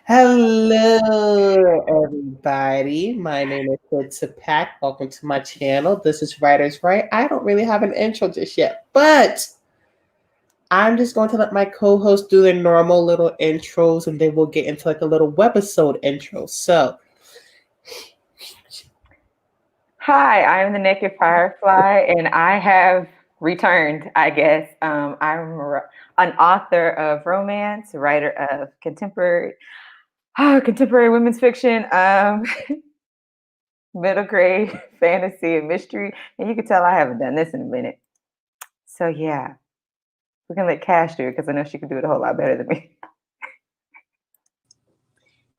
Hello, everybody. My name is Sid Pack. Welcome to my channel. This is Writers Right. I don't really have an intro just yet, but I'm just going to let my co-hosts do their normal little intros, and then we'll get into like a little webisode intro. So, Hi, I'm the Naked Firefly, and I have returned, I guess. An author of romance, writer of contemporary women's fiction, middle grade fantasy and mystery. And you can tell I haven't done this in a minute. So yeah, we're gonna let Cash do it because I know she can do it a whole lot better than me.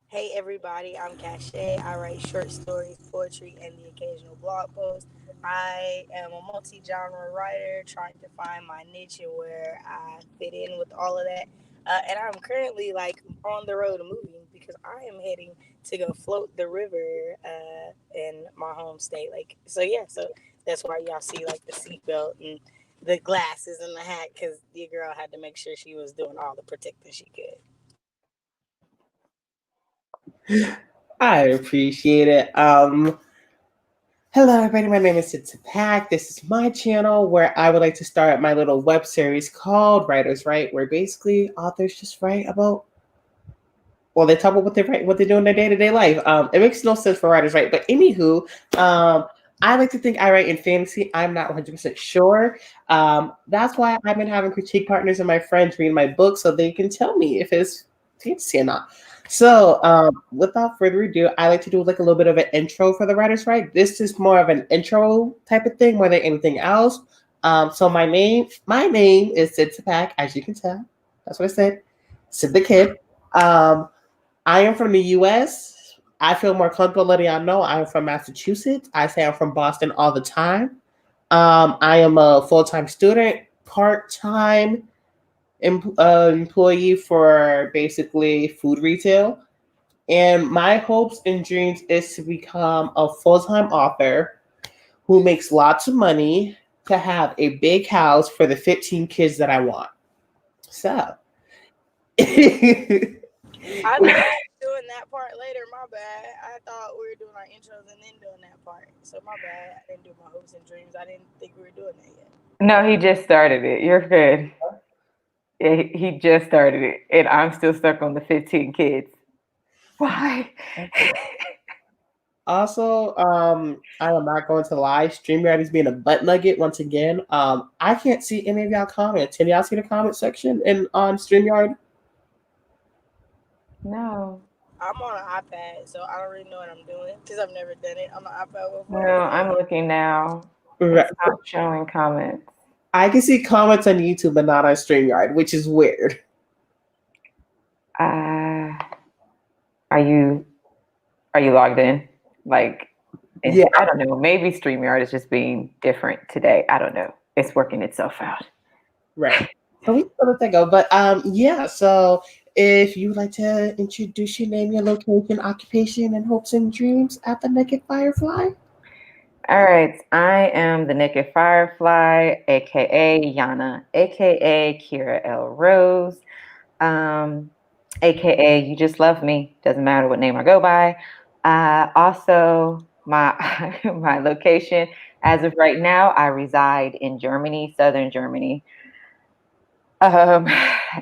Hey everybody, I'm Cache. I write short stories, poetry, and the occasional blog post. I am a multi-genre writer trying to find my niche and where I fit in with all of that. And I'm currently on the road moving because I am heading to go float the river in my home state. So that's why y'all see like the seatbelt and the glasses and the hat because your girl had to make sure she was doing all the protecting she could. I appreciate it. Hello, everybody. My name is Sid Pack. This is my channel where I would like to start my little web series called Writers Right, where basically authors just write about they talk about what they write, what they do in their day to day life. It makes no sense for writers, right? But anywho, I like to think I write in fantasy. I'm not 100% sure. That's why I've been having critique partners and my friends read my book so they can tell me if it's fantasy or not. So, without further ado, I like to do like a little bit of an intro for the writers, right? This is more of an intro type of thing more than anything else. So my name is Sid Sapak, as you can tell. That's what I said. Sid the Kid. Um, I am from the US. I feel more comfortable letting y'all know I am from Massachusetts. I say I'm from Boston all the time. I am a full time student, part time employee for basically food retail. And my hopes and dreams is to become a full time author who makes lots of money to have a big house for the 15 kids that I want. So. I thought we were doing that part later. My bad. I thought we were doing our intros and then doing that part. So my bad. I didn't do my hopes and dreams. I didn't think we were doing that yet. No, he just started it. You're good. Yeah, he just started it, and I'm still stuck on the 15 kids. Why? Also, I am not going to lie. StreamYard is being a butt nugget once again. I can't see any of y'all comments. Can y'all see the comment section in on StreamYard? No. I'm on an iPad, so I don't really know what I'm doing because I've never done it on an iPad No, before. I'm looking now. Right. It's not showing comments. I can see comments on YouTube, but not on StreamYard, which is weird. Uh, are you logged in? Like, Yeah, I don't know. Maybe StreamYard is just being different today. I don't know. It's working itself out. right. So we can let that go. But yeah. So if you would like to introduce your name, your location, occupation, and hopes and dreams at the Naked Firefly. All right. I am the Naked Firefly, aka Yana, aka Kira L. Rose, um, aka You Just Love Me. Doesn't matter what name I go by. Also, my my location as of right now, I reside in Germany, southern Germany. I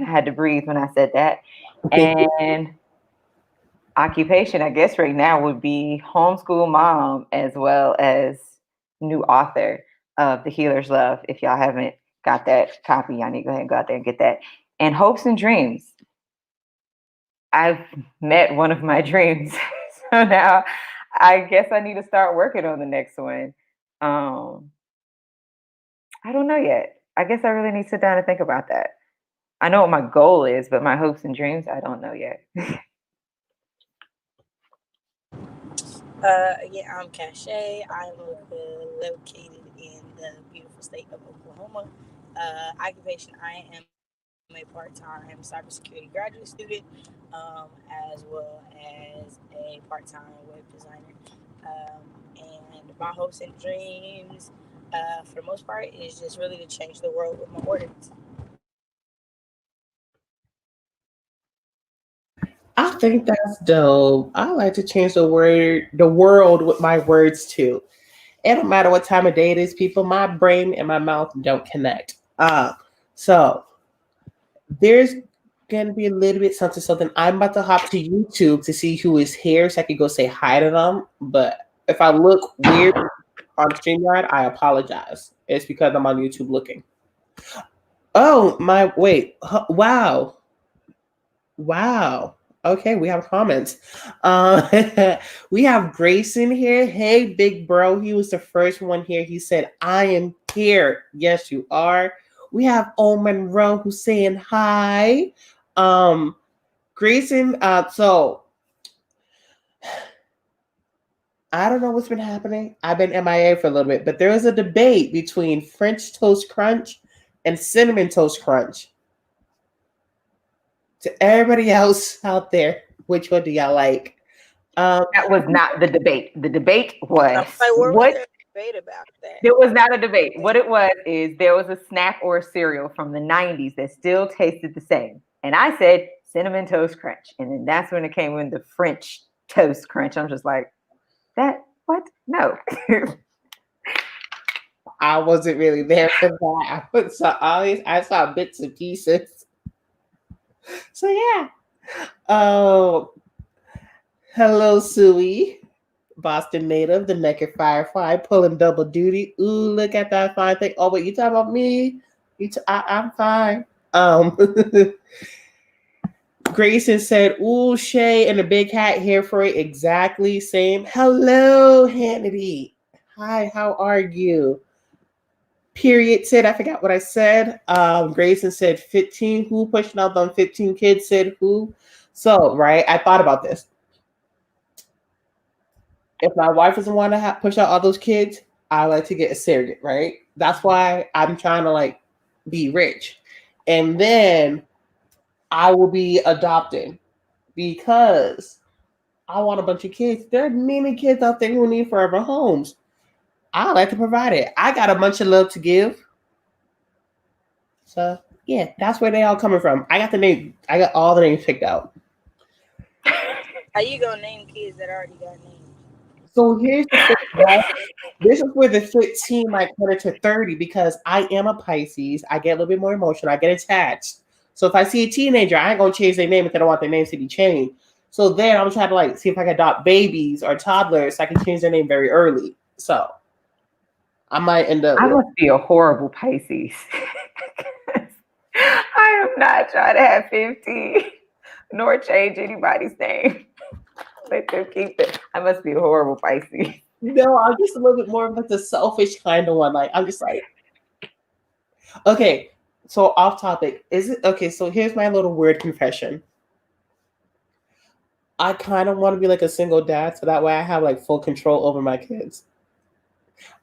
had to breathe when I said that. Thank you. And occupation, I guess right now would be homeschool mom as well as new author of The Healer's Love. If y'all haven't got that copy, y'all need to go ahead and go out there and get that. And hopes and dreams. I've met one of my dreams. So now I guess I need to start working on the next one. Um, I don't know yet. I guess I really need to sit down and think about that. I know what my goal is, but my hopes and dreams, I don't know yet. Yeah, I'm Cache. I'm located in the beautiful state of Oklahoma. Occupation, I am a part-time cybersecurity graduate student, as well as a part-time web designer. And my hopes and dreams, for the most part, is just really to change the world with my ordinance. think that's dope. I like to change the world with my words too. It don't matter what time of day it is, people. My brain and my mouth don't connect. So there's gonna be a little bit something. I'm about to hop to YouTube to see who is here so I can go say hi to them. But if I look weird on StreamYard, I apologize. It's because I'm on YouTube looking. Oh my! Wait! Wow! Wow. Okay, we have comments. We have Grayson here. Hey, big bro. He was the first one here. He said, I am here. Yes, you are. We have Omen Monroe who's saying hi. Grayson, so I don't know what's been happening. I've been MIA for a little bit, but there was a debate between French Toast Crunch and Cinnamon Toast Crunch. To everybody else out there, which one do y'all like? That was not the debate. The debate was Like, what was there a debate about that? There was not a debate. What it was is there was a snack or a cereal from the 90s that still tasted the same. And I said Cinnamon Toast Crunch. And then that's when it came in the French Toast Crunch. I'm just like, what? No. I wasn't really there for that. I saw bits and pieces. So yeah. Oh, hello, Suey, Boston native, the naked firefly, pulling double duty. Ooh, look at that fine thing. Oh wait, you talking about me? I'm fine. Grayson said, "Ooh, Shay and the big hat here for it. Exactly same. Hello, Hannity. Hi, how are you?" Period said, I forgot what I said. Grayson said 15. Who pushing out on 15 kids said who? So, right, I thought about this. If my wife doesn't want to push out all those kids, I like to get a surrogate, right? That's why I'm trying to like be rich. And then I will be adopting because I want a bunch of kids. There are many kids out there who need forever homes. I like to provide it. I got a bunch of love to give. So yeah, that's where they all coming from. I got all the names picked out. How you gonna name kids that already got names? So here's the thing, right? This is where the 15 might turn into 30 because I am a Pisces. I get a little bit more emotional. I get attached. So if I see a teenager, I ain't gonna change their name if they don't want their names to be changed. So then I'm trying to like see if I can adopt babies or toddlers so I can change their name very early. So I might end up. I must be a horrible Pisces. I am not trying to have 15 nor change anybody's name. Let them keep it. I must be a horrible Pisces. No, I'm just a little bit more of like the selfish kind of one. Like I'm just like, okay. So off topic, is it okay? So here's my little weird confession. I kind of want to be like a single dad, so that way I have like full control over my kids.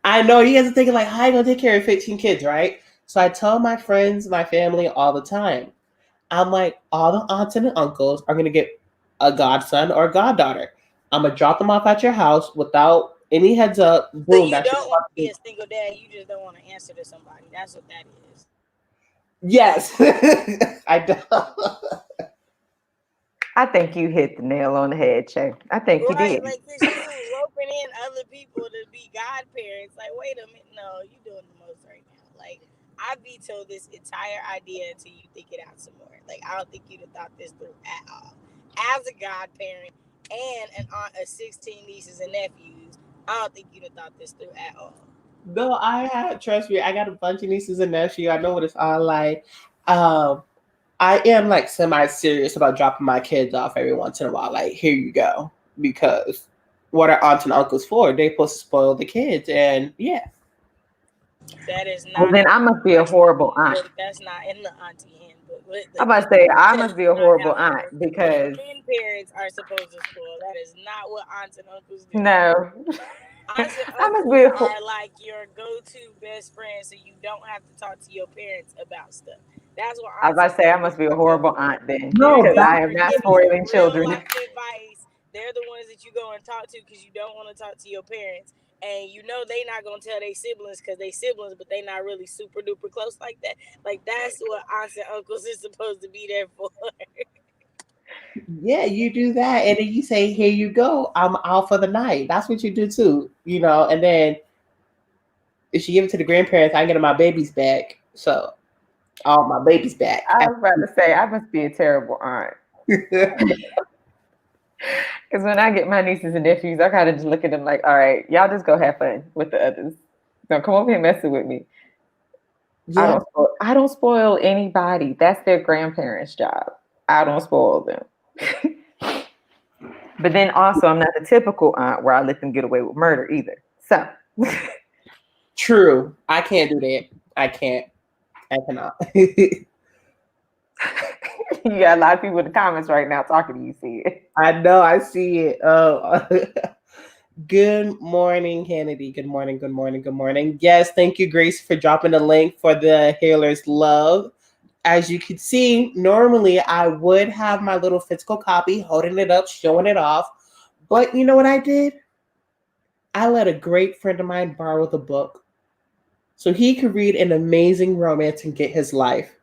I know you guys are thinking like, how are you gonna take care of 15 kids, right? So I tell my friends, my family all the time. I'm like, all the aunts and uncles are gonna get a godson or a goddaughter. I'm gonna drop them off at your house without any heads up. Boom. So you don't want to be a single dad. You just don't want to answer to somebody. That's what that is. Yes, I don't. I think you hit the nail on the head, Che. I think you did. Like this, you roping in other people to be godparents. Like, wait a minute, no, you doing the most right now. Like, I vetoed this entire idea until you think it out some more. Like, I don't think you'd have thought this through at all. As a godparent and an aunt of 16 nieces and nephews, I don't think you'd have thought this through at all. No, trust me, I got a bunch of nieces and nephews. I know what it's all like. I am like semi-serious about dropping my kids off every once in a while. Like, here you go. Because what are aunts and uncles for? They're supposed to spoil the kids. And yeah. That is not. Well, then I must be a horrible aunt. That's not in the auntie handbook. I'm about to say I must be a horrible aunt because grandparents are supposed to spoil. That is not what aunts and uncles do. No. Aunts and uncles are like your go-to best friend, so you don't have to talk to your parents about stuff. That's what I was about to say I must be a horrible aunt then. No, because I am not spoiling children. Advice. They're the ones that you go and talk to because you don't want to talk to your parents. And you know they not gonna tell their siblings because they siblings, but they not really super duper close like that. Like that's what aunts and uncles is supposed to be there for. Yeah, you do that, and then you say, "Here you go. I'm out for the night." That's what you do too, And then if you give it to the grandparents, I get my babies back. So, all my babies back. I was about to say, I must be a terrible aunt. Because when I get my nieces and nephews, I kind of just look at them like, all right, y'all just go have fun with the others. Don't come over here messing with me. Yeah. I don't spoil anybody. That's their grandparents' job. I don't spoil them. But then also, I'm not the typical aunt where I let them get away with murder either. So True. I can't do that. I can't. I cannot. you got a lot of people in the comments right now talking to you. See it? I know. I see it. Oh. Good morning, Kennedy. Good morning. Good morning. Good morning. Yes, thank you, Grace, for dropping the link for the Healer's Love. As you can see, normally I would have my little physical copy, holding it up, showing it off. But you know what I did? I let a great friend of mine borrow the book so he could read an amazing romance and get his life.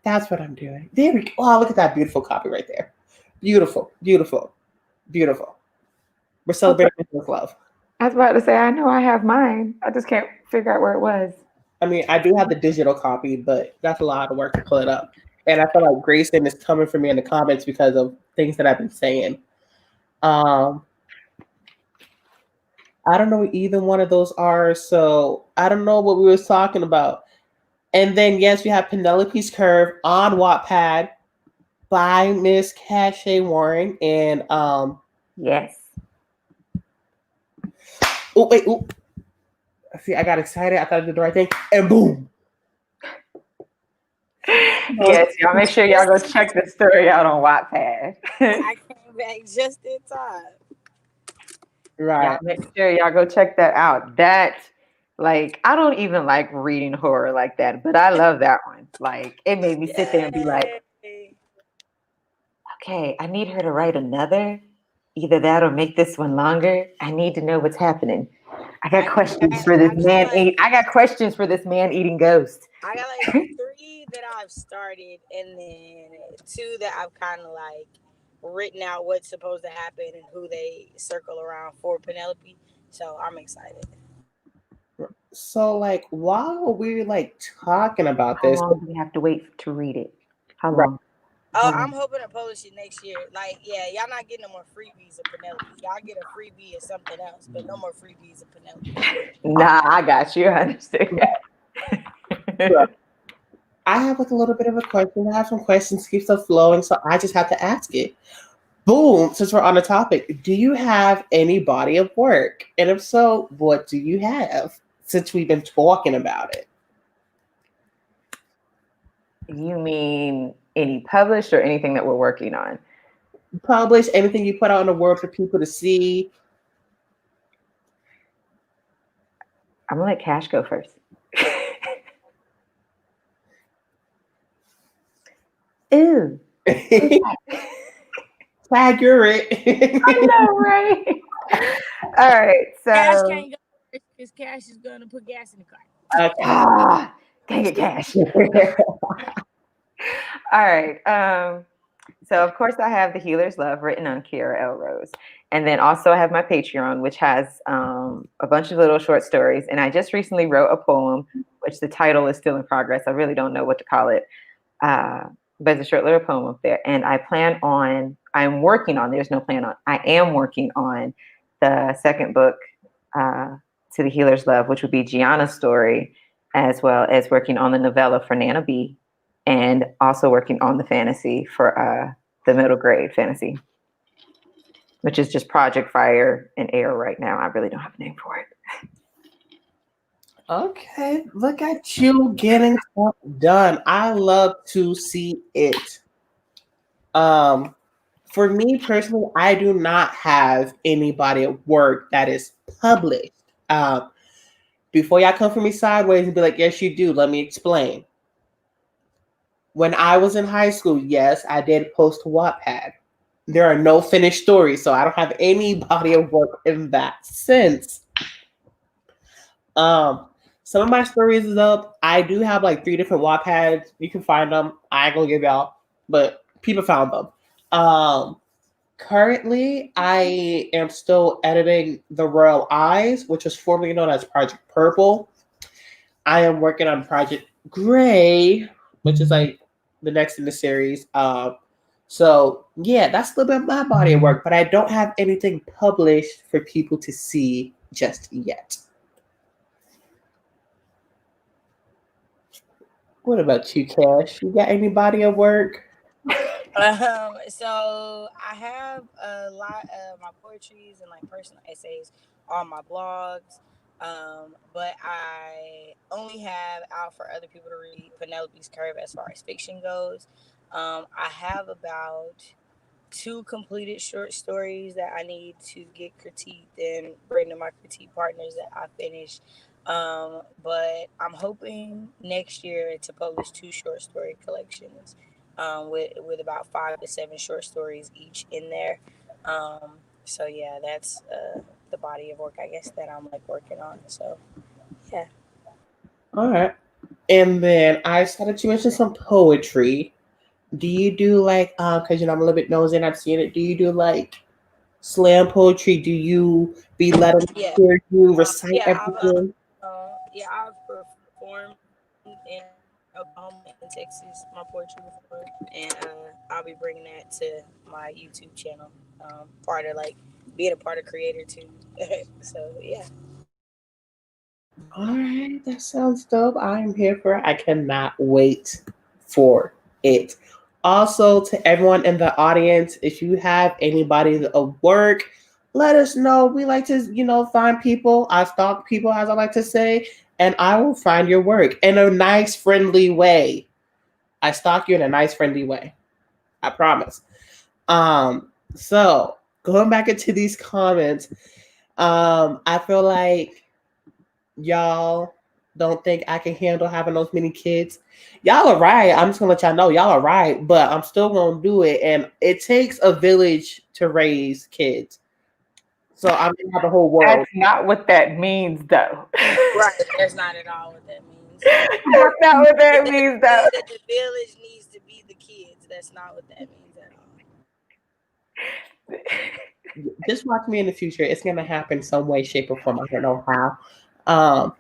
That's what I'm doing. There we go. Oh, look at that beautiful copy right there. Beautiful, beautiful, beautiful. We're celebrating with love. I was about to say, I know I have mine. I just can't figure out where it was. I mean, I do have the digital copy, but that's a lot of work to pull it up. And I feel like Grayson is coming for me in the comments because of things that I've been saying. I don't know what either one of those are, so I don't know what we were talking about. And then, yes, we have Penelope's Curve on Wattpad by Miss Cache Warren. And yes. Oh, wait, oh. See, I got excited. I thought I did the right thing. And boom. Yes, y'all make sure y'all go check the story out on Wattpad. I came back just in time. Right. Y'all make sure y'all go check that out. That, like, I don't even like reading horror like that, but I love that one. Like, it made me sit there and be like, okay, I need her to write another. Either that or make this one longer. I need to know what's happening. I got questions for this man. I got questions for this man eating ghost. I got like 3 that I've started, and then 2 that I've kind of like written out what's supposed to happen and who they circle around for Penelope. So I'm excited. So, like, while we're like talking about How this, long do we have to wait to read it? How Right. long? Oh, I'm hoping to publish it next year. Like, yeah, y'all not getting no more freebies of Penelope. Y'all get a freebie of something else, but no more freebies of Penelope. Nah, I got you. I understand. I have like a little bit of a question. I have some questions, keep stuff flowing, so I just have to ask it. Boom, since we're on the topic, do you have any body of work? And if so, what do you have? Since we've been talking about it. You mean any published or anything that we're working on? Publish anything you put out in the world for people to see. I'm gonna let Cash go first. Ew. Tag you're it. I know, right? All right, so Cash can't go because Cash is gonna put gas in the car. Okay. Dang it, Cash. All right. So of course I have The Healer's Love written on Kiara L. Rose. And then also I have my Patreon, which has a bunch of little short stories. And I just recently wrote a poem, which the title is still in progress. I really don't know what to call it. But it's a short little poem up there. And I am working on the second book to The Healer's Love, which would be Gianna's story, as well as working on the novella for Nana B, and also working on the fantasy for the middle grade fantasy, which is just Project Fire and Air right now. I really don't have a name for it. Okay, look at you getting stuff done. I love to see it. For me personally, I do not have any body of work that is published. Before y'all come for me sideways and be like, yes, you do. Let me explain. When I was in high school, yes, I did post to Wattpad. There are no finished stories, so I don't have any body of work in that sense. Some of my stories is up. I do have like 3 different Wattpads. You can find them. I ain't gonna give y'all, but people found them. Um, Currently, I am still editing The Royal Eyes, which was formerly known as Project Purple. I am working on Project Gray, which is like the next in the series. So yeah, that's a little bit of my body of work, but I don't have anything published for people to see just yet. What about you, Cash? You got any body of work? So I have a lot of my poetries and like personal essays on my blogs. But I only have out for other people to read Penelope's Curve as far as fiction goes. I have about two completed short stories that I need to get critiqued and bring to my critique partners that I finish. But I'm hoping next year to publish two short story collections, with about 5 to 7 short stories each in there. So yeah, that's the body of work I guess that I'm like working on. So yeah. All right. And then I saw that you mentioned some poetry. Do you do like because I'm a little bit nosy and I've seen it. Do you do like slam poetry? Do you be let them Yeah. hear you recite Yeah, everything? I've performed in Oklahoma and Texas my poetry before, and I'll be bringing that to my YouTube channel. Part of like being a part of creator too. So yeah. All right, that sounds dope. I am here for it. I cannot wait for it. Also, to everyone in the audience, if you have anybody of work, let us know. We like to, find people. I stalk people, as I like to say, and I will find your work in a nice, friendly way. I stalk you in a nice, friendly way. I promise. So going back into these comments, I feel like y'all don't think I can handle having those many kids. Y'all are right. I'm just gonna let y'all know y'all are right, but I'm still gonna do it. And it takes a village to raise kids. So I'm gonna have the whole world. That's not what that means, though. Right. That's not at all what that means. That's not what that It means, doesn't though. mean that the village needs to be the kids. That's not what that means at all. Just watch me in the future. It's gonna happen some way, shape, or form. I don't know how. Um,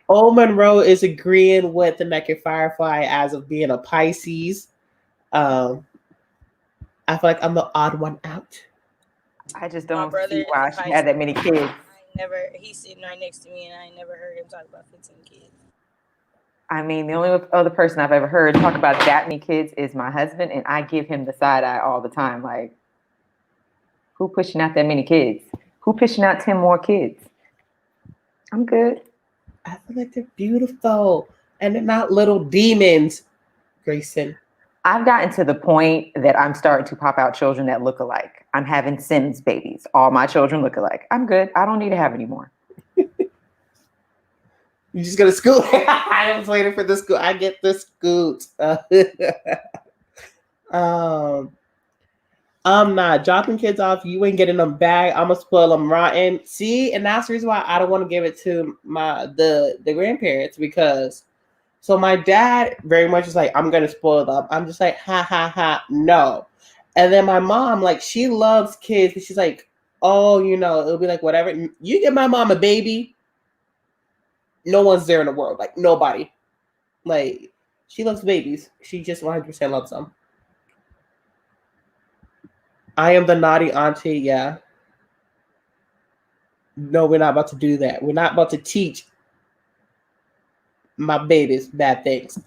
Old Monroe is agreeing with the Naked Firefly as of being a Pisces. Um, I feel like I'm the odd one out. I just My don't brother see is a why she Pisces. had that many kids. He's sitting right next to me, and I ain't never heard him talk about 15 kids. I mean, the only other person I've ever heard talk about that many kids is my husband, and I give him the side eye all the time. Like, who pushing out that many kids? Who pushing out 10 more kids? I'm good. I feel like they're beautiful and they're not little demons, Grayson. I've gotten to the point that I'm starting to pop out children that look alike. I'm having Sims babies. All my children look alike. I'm good. I don't need to have any more. You just gonna scoot. I was waiting for the scoot. I get the scoot. um, I'm not dropping kids off. You ain't getting them back. I'm gonna spoil them rotten. See, and that's the reason why I don't want to give it to the grandparents because so my dad very much is like, I'm gonna spoil them. I'm just like, ha ha ha, no. And then my mom, like, she loves kids, but she's like, oh, it'll be like whatever. You get my mom a baby, no one's there in the world, like nobody. Like, she loves babies. She just 100% loves them. I am the naughty auntie, yeah. No, we're not about to do that. We're not about to teach my babies bad things.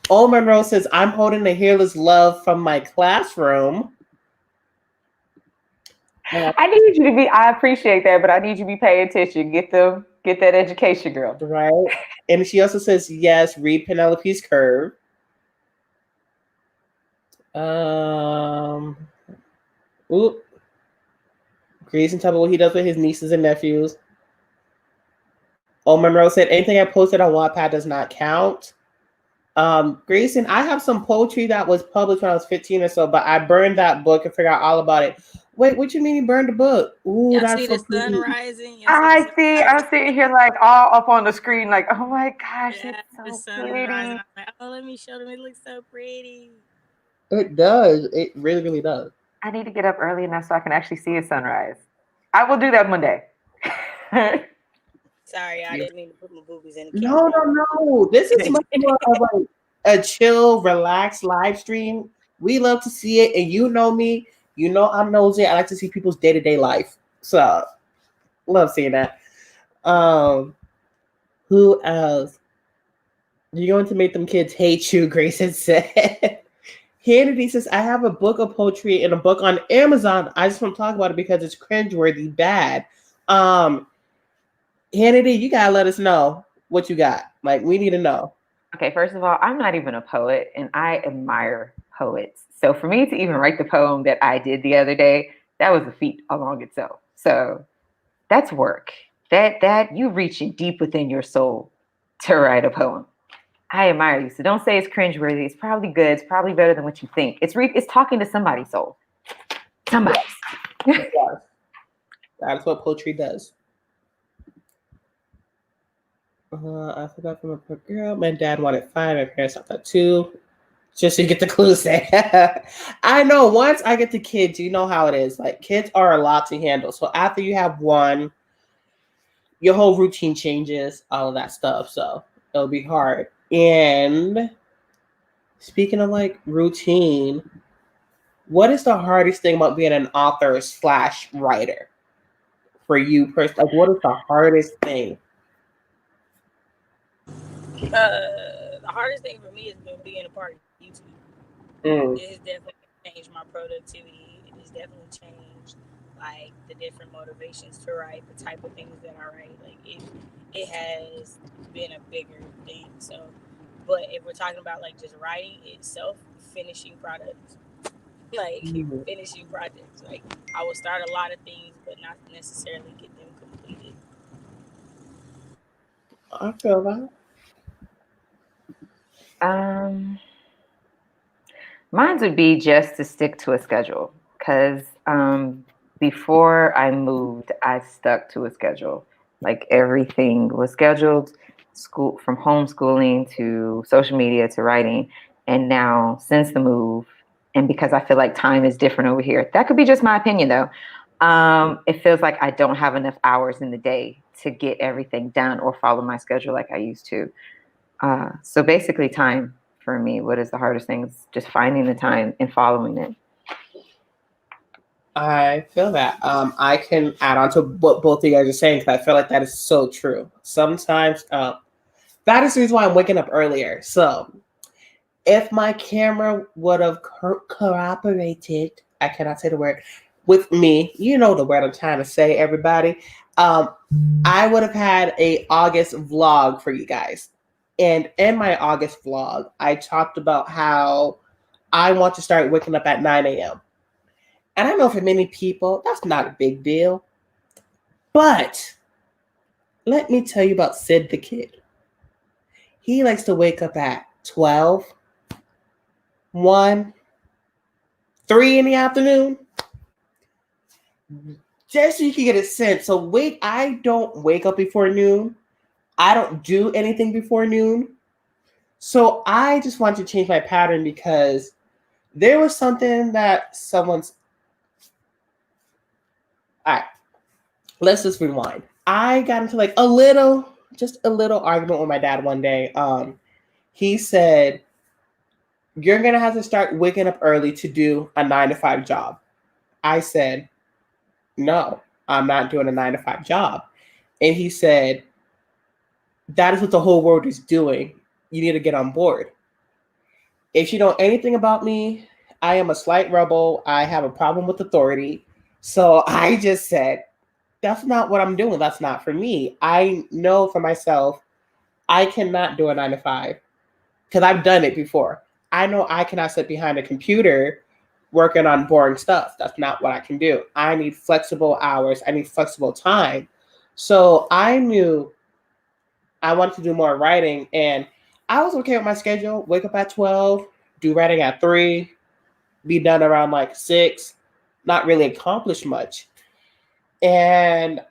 Old Monroe says, I'm holding the hairless love from my classroom. I need you to be. I appreciate that, but I need you to be paying attention. Get that education, girl. Right. And she also says, yes, read Penelope's Curve. Oop. Grayson talk about what he does with his nieces and nephews. Oh, Monroe said, anything I posted on Wattpad does not count. Grayson, I have some poetry that was published when I was 15 or so, but I burned that book and figured out all about it. Wait, what you mean you burned the book? Ooh, Y'all that's see so the sun pretty. rising? I see. I'm sitting here like all up on the screen, like, oh my gosh, Yeah, it's the so sun is rising. pretty. I'm like, oh, let me show them. It looks so pretty. It does. It really, really does. I need to get up early enough so I can actually see a sunrise. I will do that one day. Sorry, I didn't mean to put my boobies in the No, camera. no, no. This is much more of like a chill, relaxed live stream. We love to see it, and you know me. You know I'm nosy. I like to see people's day to day life. So love seeing that. Um, who else? You're going to make them kids hate you, Grayson said. Hannity says, I have a book of poetry and a book on Amazon. I just want to talk about it because it's cringeworthy bad. Um, Hannity, you gotta let us know what you got. Like, we need to know. Okay, first of all, I'm not even a poet and I admire poets. So for me to even write the poem that I did the other day, that was a feat along itself. So that's work. That you reaching deep within your soul to write a poem. I admire you. So don't say it's cringeworthy. It's probably good. It's probably better than what you think. It's talking to somebody's soul. Somebody's. Yes. That's what poetry does. I forgot from a poor girl. My dad wanted 5. My parents thought that 2. Just so you get the clues. I know once I get the kids, you know how it is. Like kids are a lot to handle. So after you have one, your whole routine changes, all of that stuff. So it'll be hard. And speaking of like routine, what is the hardest thing about being an author slash writer for you personally? Like, what is the hardest thing? The hardest thing for me has been being a part of YouTube. Mm. It has definitely changed my productivity. It has definitely changed like the different motivations to write, the type of things that I write. Like it has been a bigger thing. So, but if we're talking about like just writing itself, finishing products, like Mm. finishing projects, like I will start a lot of things, but not necessarily get them completed. I feel that. Um, Mine would be just to stick to a schedule because before I moved, I stuck to a schedule. Like everything was scheduled, school from homeschooling to social media to writing. And now, since the move, and because I feel like time is different over here, that could be just my opinion though. It feels like I don't have enough hours in the day to get everything done or follow my schedule like I used to. So basically, time for me. What is the hardest thing? Is just finding the time and following it. I feel that. I can add on to what both of you guys are saying because I feel like that is so true. Sometimes that is the reason why I'm waking up earlier. So if my camera would have cooperated, I cannot say the word, with me, you know the word I'm trying to say, everybody. Um, I would have had a August vlog for you guys. And in my August vlog, I talked about how I want to start waking up at 9 a.m. And I know for many people, that's not a big deal. But let me tell you about Sid the Kid. He likes to wake up at 12, 1, 3 in the afternoon. Just so you can get a sense. So I don't wake up before noon. I don't do anything before noon. So I just want to change my pattern because there was something that someone's. All right, let's just rewind. I got into like just a little argument with my dad one day. He said, "You're gonna have to start waking up early to do a 9 to 5 job." I said, "No, I'm not doing a 9 to 5 job." And he said, "That is what the whole world is doing. You need to get on board." If you know anything about me, I am a slight rebel. I have a problem with authority. So I just said, that's not what I'm doing. That's not for me. I know for myself, I cannot do a 9 to 5 because I've done it before. I know I cannot sit behind a computer working on boring stuff. That's not what I can do. I need flexible hours. I need flexible time. So I knew I wanted to do more writing, and I was okay with my schedule. Wake up at 12, do writing at 3, be done around like 6, not really accomplish much. And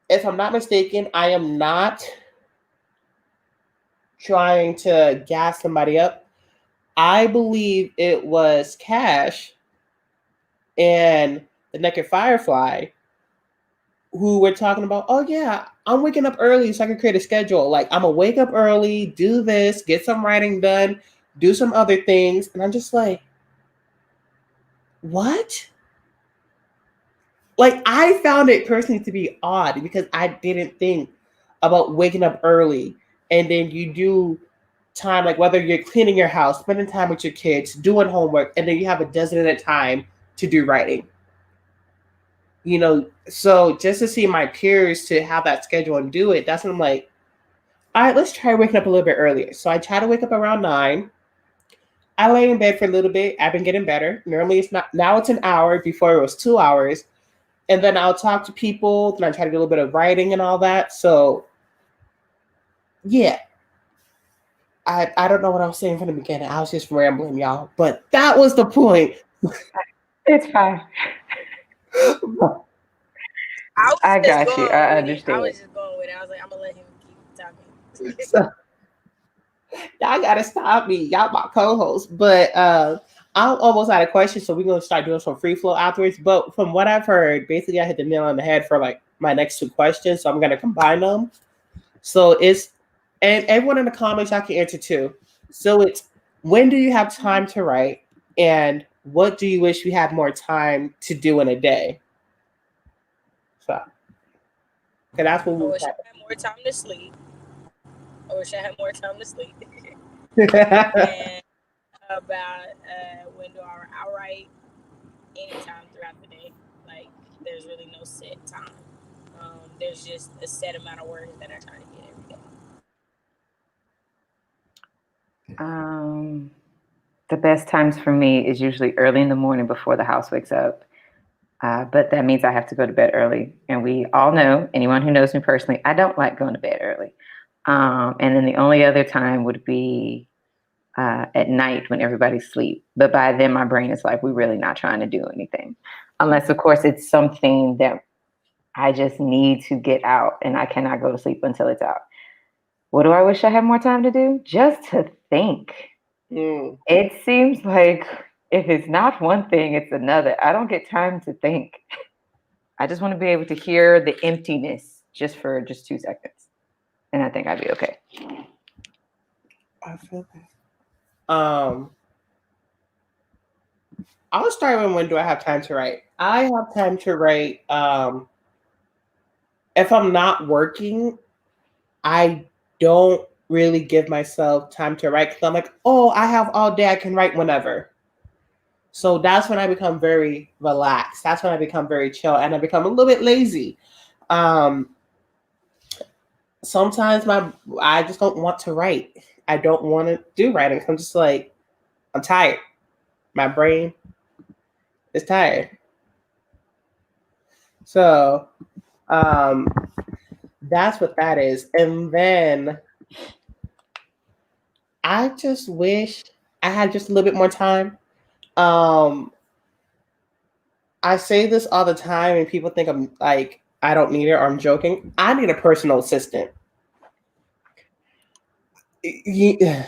if I'm not mistaken, I am not trying to gas somebody up. I believe it was Cash and the Naked Firefly who were talking about, oh yeah, I'm waking up early so I can create a schedule. Like I'm gonna wake up early, do this, get some writing done, do some other things. And I'm just like, what? Like I found it personally to be odd because I didn't think about waking up early and then you do time like whether you're cleaning your house, spending time with your kids, doing homework, and then you have a designated time to do writing. You know, so just to see my peers to have that schedule and do it, that's when I'm like, all right, let's try waking up a little bit earlier. So I try to wake up around 9. I lay in bed for a little bit. I've been getting better. Normally it's not, now it's an hour. Before it was 2 hours. And then I'll talk to people. Then I try to do a little bit of writing and all that. So yeah, I don't know what I was saying from the beginning. I was just rambling, y'all. But that was the point. It's fine. I got you. I understand. I was just going with it. I was like, I'm gonna let him keep talking. So, y'all gotta stop me. Y'all my co-host. But I'm almost out of questions, so we're gonna start doing some free flow afterwards. But from what I've heard, basically I hit the nail on the head for like my next 2 questions. So I'm gonna combine them. So it's and everyone in the comments y'all can answer too. So it's when do you have time to write? And what do you wish you had more time to do in a day? So that's what I we wish I had more time to sleep. I wish I had more time to sleep. had. And about when do I write anytime throughout the day. Like there's really no set time. There's just a set amount of words that I try to get every day. The best times for me is usually early in the morning before the house wakes up. But that means I have to go to bed early. And we all know, anyone who knows me personally, I don't like going to bed early. And then the only other time would be at night when everybody's asleep. But by then, my brain is like, we're really not trying to do anything. Unless, of course, it's something that I just need to get out and I cannot go to sleep until it's out. What do I wish I had more time to do? Just to think. It seems like if it's not one thing, it's another. I don't get time to think. I just want to be able to hear the emptiness just for just 2 seconds. And I think I'd be okay. I feel that. I'll start with when do I have time to write? I have time to write if I'm not working, I don't really give myself time to write because I'm like, oh, I have all day, I can write whenever. So that's when I become very relaxed. That's when I become very chill and I become a little bit lazy. Sometimes I just don't want to write. I don't want to do writing. I'm just like, I'm tired. My brain is tired. So that's what that is. And then I just wish I had just a little bit more time. I say this all the time, and people think I'm like, I don't need it or I'm joking. I need a personal assistant. Yeah.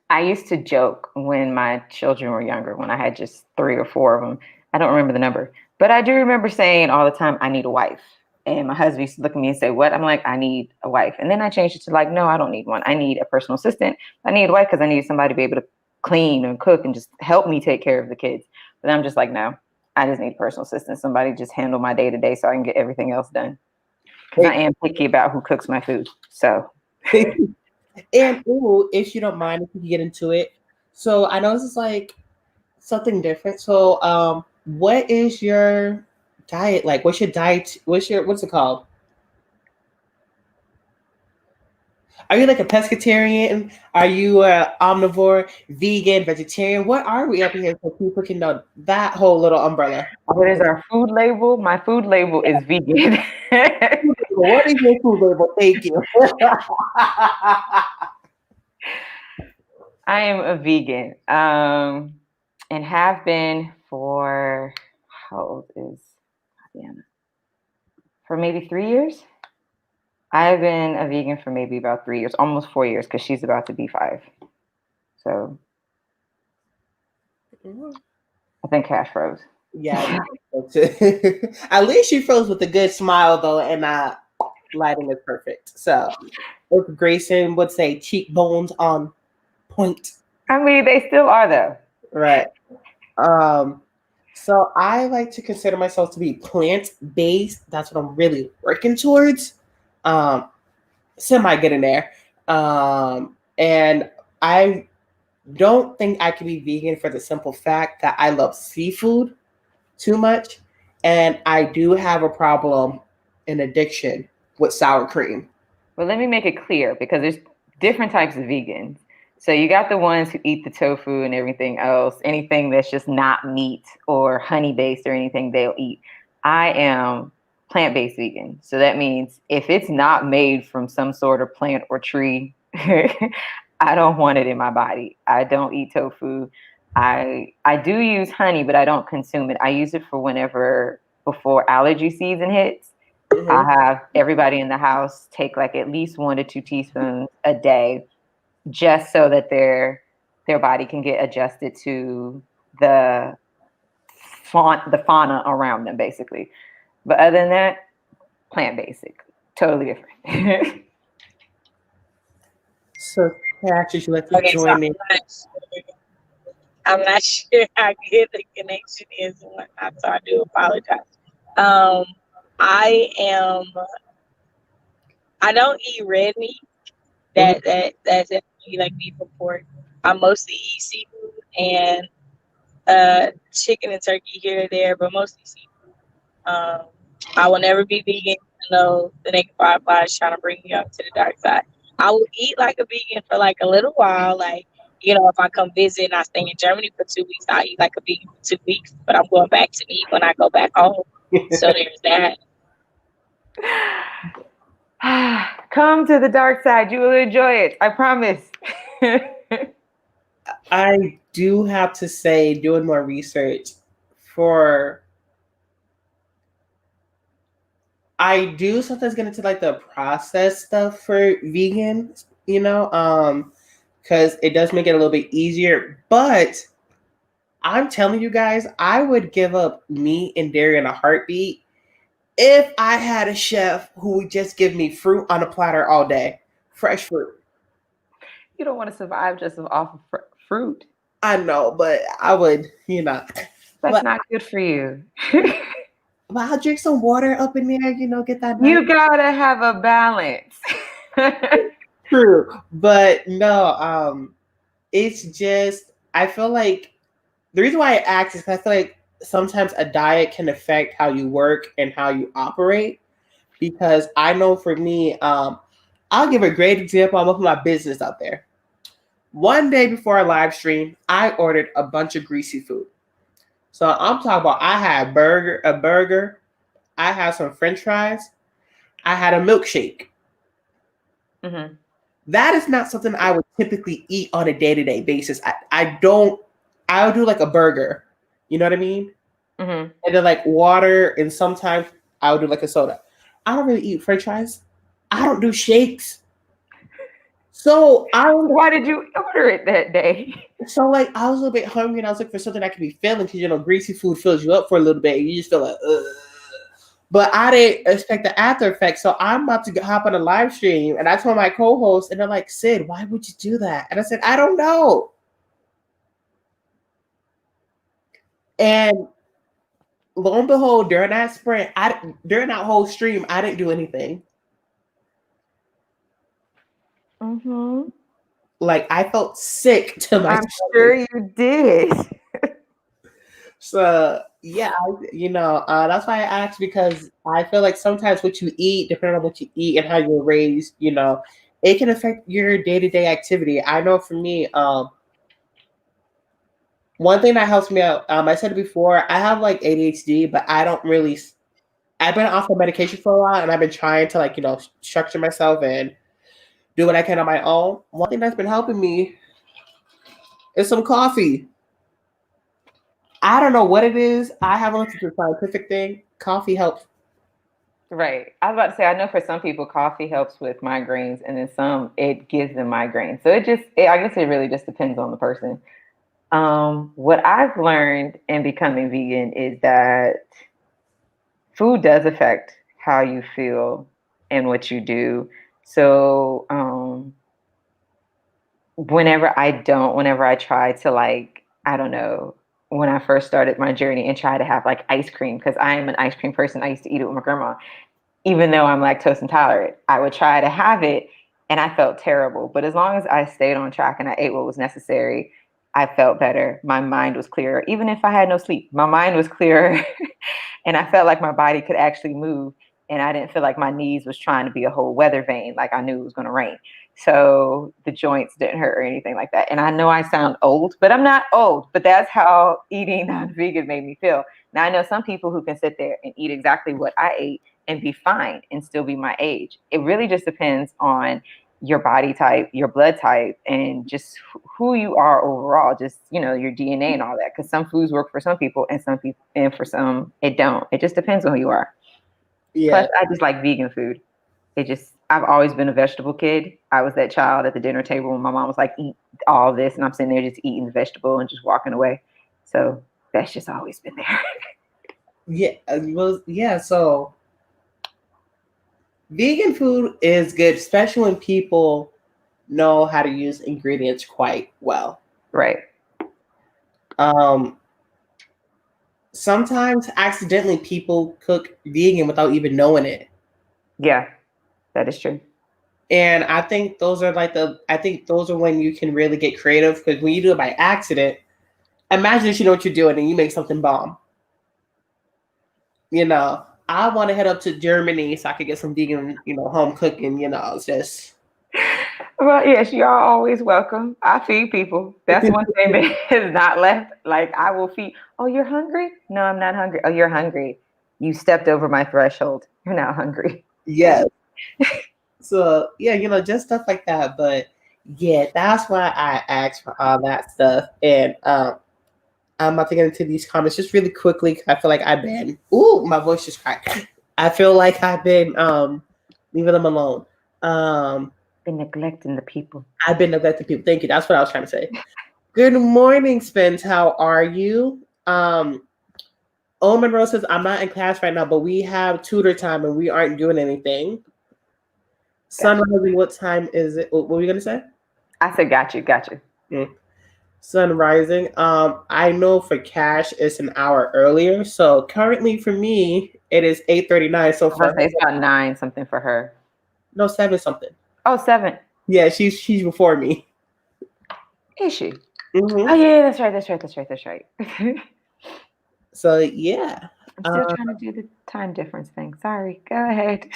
I used to joke when my children were younger, when I had just 3 or 4 of them. I don't remember the number, but I do remember saying all the time, I need a wife. And my husband used to look at me and say, what? I'm like, I need a wife. And then I changed it to like, no, I don't need one. I need a personal assistant. I need a wife because I need somebody to be able to clean and cook and just help me take care of the kids. But I'm just like, no, I just need a personal assistant. Somebody just handle my day to day so I can get everything else done. Because I am picky about who cooks my food. So. And if you don't mind, if you can get into it. So I know this is like something different. So what is your diet like? What's your diet? What's it called? Are you like a pescatarian? Are you a omnivore, vegan, vegetarian? What are we up here so people can know that whole little umbrella? What is our food label? My food label is vegan. What is your food label? Thank you. I am a vegan and have been for, how old is Diana? For maybe 3 years. I've been a vegan for maybe about 3 years, almost 4 years, because she's about to be 5. So I think Cash froze. Yeah. At least she froze with a good smile though, and lighting is perfect. So if Grayson would say cheekbones on point. I mean, they still are though. Right. So I like to consider myself to be plant-based. That's what I'm really working towards. Semi getting there. And I don't think I can be vegan for the simple fact that I love seafood too much. And I do have a problem, an addiction with sour cream. Well, let me make it clear because there's different types of vegans. So you got the ones who eat the tofu and everything else, anything that's just not meat or honey based or anything they'll eat. I am plant-based vegan. So that means if it's not made from some sort of plant or tree, I don't want it in my body. I don't eat tofu. I do use honey, but I don't consume it. I use it for whenever before allergy season hits. Mm-hmm. I have everybody in the house take like at least 1 to 2 teaspoons a day, just so that their body can get adjusted to the fauna around them, basically. But other than that, plant basic, totally different. So, Cash, would you like to join me? I'm not sure how good the connection is and whatnot, so I do apologize. I don't eat red meat. That's definitely like beef or pork. I mostly eat seafood and chicken and turkey here or there, but mostly seafood. I will never be vegan. No, the naked firefly is trying to bring me up to the dark side. I will eat like a vegan for like a little while. Like, you know, if I come visit and I stay in Germany for 2 weeks, I'll eat like a vegan for 2 weeks, but I'm going back to eat when I go back home. So there's that. Come to the dark side. You will enjoy it. I promise. I do have to say, doing more research for, I do sometimes get into like the processed stuff for vegans, you know, because it does make it a little bit easier. But I'm telling you guys, I would give up meat and dairy in a heartbeat if I had a chef who would just give me fruit on a platter all day, fresh fruit. You don't want to survive just off of fruit. I know, but I would, you know. That's not good for you. Well, I'll drink some water up in there, you know, get that. You gotta have a balance. True, but no, it's just, I feel like the reason why I ask is because I feel like sometimes a diet can affect how you work and how you operate. Because I know for me, I'll give a great example. I'm putting my business out there. One day before our live stream, I ordered a bunch of greasy food. So I'm talking about I had a burger, I had some French fries, I had a milkshake. Mm-hmm. That is not something I would typically eat on a day-to-day basis. I would do like a burger, you know what I mean? Mm-hmm. And then like water, and sometimes I would do like a soda. I don't really eat French fries. I don't do shakes. So why did you order it that day? So like I was a little bit hungry and I was looking for something I could be filling because you know greasy food fills you up for a little bit and you just feel like ugh. But I didn't expect the after effects. So I'm about to hop on a live stream and I told my co-host and they're like, Sid, why would you do that? And I said, I don't know. And lo and behold, during that sprint, during that whole stream, I didn't do anything. Mm-hmm. Like I felt sick to my I'm sure you did. So yeah, that's why I asked, because I feel like sometimes what you eat, depending on what you eat and how you're raised, you know, it can affect your day-to-day activity. I know for me, one thing that helps me out, I said it before, I have like ADHD, but I've been off the medication for a while and I've been trying to like, you know, structure myself and do what I can on my own. One thing that's been helping me is some coffee. I don't know what it is. I haven't looked into the scientific thing. Coffee helps. Right. I was about to say, I know for some people, coffee helps with migraines, and then some, it gives them migraines. So I guess it really just depends on the person. What I've learned in becoming vegan is that food does affect how you feel and what you do. So, whenever I try to, like, I don't know, when I first started my journey and try to have like ice cream, because I am an ice cream person. I used to eat it with my grandma. Even though I'm lactose intolerant, I would try to have it and I felt terrible. But as long as I stayed on track and I ate what was necessary, I felt better. My mind was clearer. Even if I had no sleep, my mind was clearer and I felt like my body could actually move. And I didn't feel like my knees was trying to be a whole weather vane, like I knew it was going to rain. So the joints didn't hurt or anything like that. And I know I sound old, but I'm not old. But that's how eating non-vegan made me feel. Now I know some people who can sit there and eat exactly what I ate and be fine and still be my age. It really just depends on your body type, your blood type, and just who you are overall. Just, your DNA and all that. Because some foods work for some people, and for some it don't. It just depends on who you are. Yeah. Plus, I just like vegan food. I've always been a vegetable kid. I was that child at the dinner table when my mom was like, eat all this, and I'm sitting there just eating the vegetable and just walking away. So that's just always been there. Yeah. Well, yeah. So vegan food is good, especially when people know how to use ingredients quite well. Right. Sometimes accidentally people cook vegan without even knowing it. Yeah, that is true. And I think those are when you can really get creative, because when you do it by accident, imagine if you know what you're doing and you make something bomb. I want to head up to Germany so I could get some vegan, home cooking, it's just. Well, yes, you are always welcome. I feed people. That's one thing that is not left. Like, I will feed. Oh, you're hungry? No, I'm not hungry. Oh, you're hungry. You stepped over my threshold. You're not hungry. Yes. So, yeah, just stuff like that. But, yeah, that's why I asked for all that stuff. And I'm about to get into these comments just really quickly. I feel like I've been, my voice just cracked. I feel like I've been leaving them alone. Been neglecting the people. I've been neglecting people. Thank you. That's what I was trying to say. Good morning, Spence. How are you? Monroe says, I'm not in class right now, but we have tutor time and we aren't doing anything. Gotcha. Sunrising, what time is it? What were you going to say? I said, got you. Sun rising. I know for Cash it's an hour earlier. So currently for me, it is 8:39. So for it's about 9 something for her. No, 7 something. Oh, 7. Yeah, she's before me. Is she? Mm-hmm. Oh yeah, that's right. So yeah. I'm still trying to do the time difference thing. Sorry. Go ahead.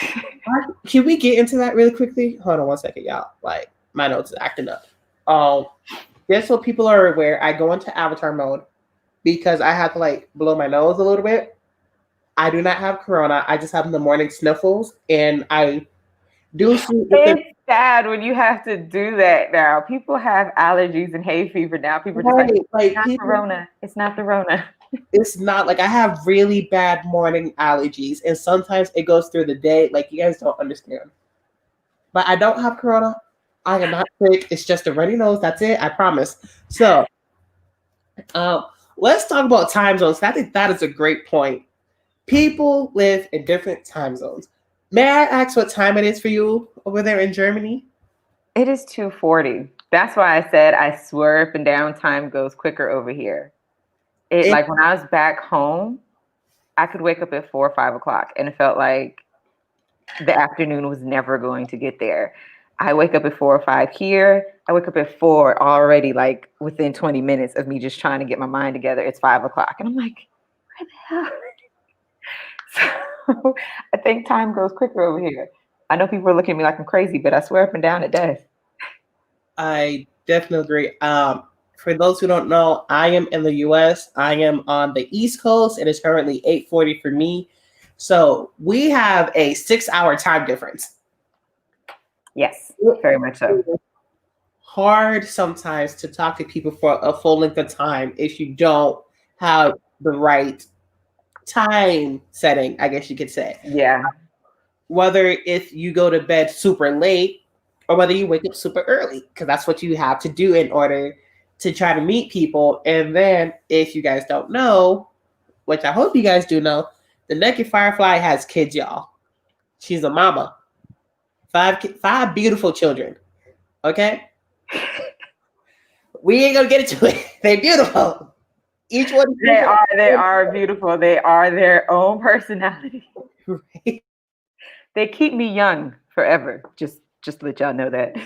Can we get into that really quickly? Hold on one second, y'all. Like, my notes is acting up. Just so people are aware, I go into avatar mode because I have to blow my nose a little bit. I do not have corona. I just have the morning sniffles, and I do sleep. It's sad when you have to do that now. People have allergies and hay fever now. People are just it's not corona. It's not the Rona. It's not I have really bad morning allergies, and sometimes it goes through the day. You guys don't understand. But I don't have corona. I am not sick. It's just a runny nose. That's it. I promise. So, let's talk about time zones. I think that is a great point. People live in different time zones. May I ask what time it is for you over there in Germany? It is 2:40. That's why I said I swear up and down time goes quicker over here. When I was back home, I could wake up at 4 or 5 o'clock and it felt like the afternoon was never going to get there. I wake up at 4 or 5 here. I wake up at 4 already, within 20 minutes of me just trying to get my mind together. It's 5 o'clock. And I'm like, where the hell? So I think time goes quicker over here. I know people are looking at me like I'm crazy, but I swear up and down it does. I definitely agree. For those who don't know, I am in the U.S. I am on the East Coast. It is currently 8:40 for me. So we have a 6-hour time difference. Yes, very much so. Hard sometimes to talk to people for a full length of time if you don't have the right time setting, I guess you could say. Yeah. Whether if you go to bed super late or whether you wake up super early, because that's what you have to do in order to try to meet people. And then, if you guys don't know, which I hope you guys do know, the Naked Firefly has kids, y'all. She's a mama. Five beautiful children. Okay? We ain't gonna get into it. They're beautiful. Each one. They are beautiful. They are their own personality. Right. They keep me young forever. Just to let y'all know that.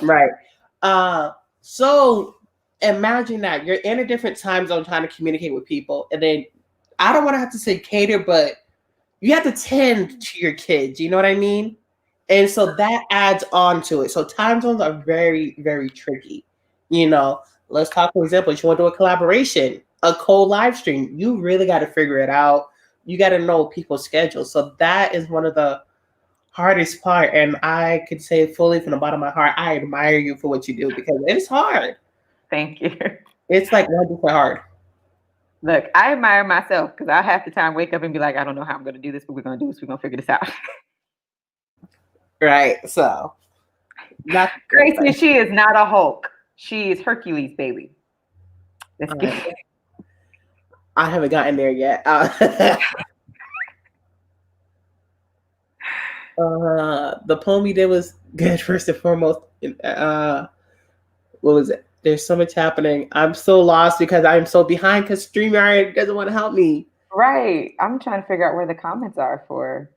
Right. So imagine that you're in a different time zone trying to communicate with people, and then I don't want to have to say cater, but you have to tend to your kids. You know what I mean? And so that adds on to it. So time zones are very, very tricky. You know, let's talk, for example, if you want to do a collaboration, a co-live stream, you really got to figure it out. You got to know people's schedules. So that is one of the hardest part. And I could say fully from the bottom of my heart, I admire you for what you do because it's hard. Thank you. It's like 100% hard. Look, I admire myself because I half the time wake up and be like, I don't know how I'm going to do this, but we're going to do this. We're going to figure this out. Right. So Gracie, she is not a Hulk. She is Hercules, baby. Let's get it. I haven't gotten there yet. The poem you did was good, first and foremost. What was it? There's so much happening. I'm so lost because I'm so behind because StreamYard doesn't want to help me. Right. I'm trying to figure out where the comments are for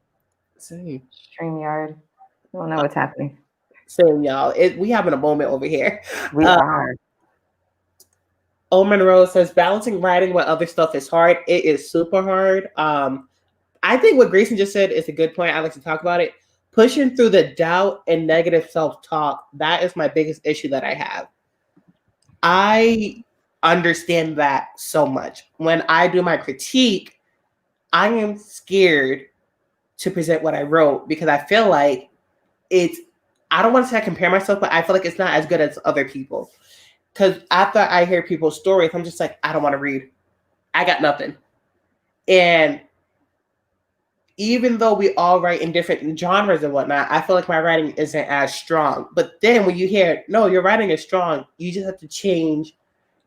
Same. StreamYard. I don't know what's happening. Same, y'all. We having a moment over here. We are. Omen Rose says balancing writing with other stuff is hard. It is super hard. I think what Grayson just said is a good point. I like to talk about it. Pushing through the doubt and negative self-talk, that is my biggest issue that I have. I understand that so much. When I do my critique, I am scared to present what I wrote because I feel like I don't want to say I compare myself, but I feel like it's not as good as other people. Because after I hear people's stories, I'm just like, I don't want to read. I got nothing. And even though we all write in different genres and whatnot, I feel like my writing isn't as strong. But then when you hear, no, your writing is strong, you just have to change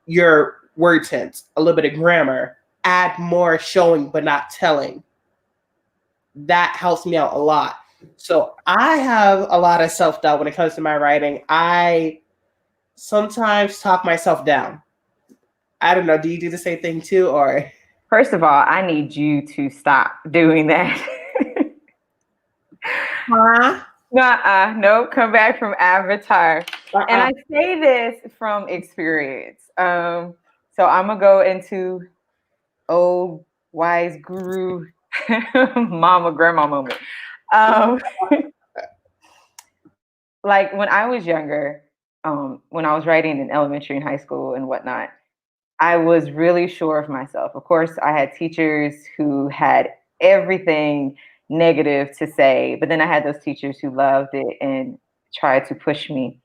your word tense, a little bit of grammar, add more showing but not telling. That helps me out a lot. So I have a lot of self-doubt when it comes to my writing. I sometimes talk myself down. I don't know. Do you do the same thing too, or? First of all, I need you to stop doing that. Huh? No, come back from Avatar. And I say this from experience. So I'm gonna go into old wise guru mama grandma moment. Like when I was younger, when I was writing in elementary and high school and whatnot, I was really sure of myself. Of course, I had teachers who had everything negative to say, but then I had those teachers who loved it and tried to push me.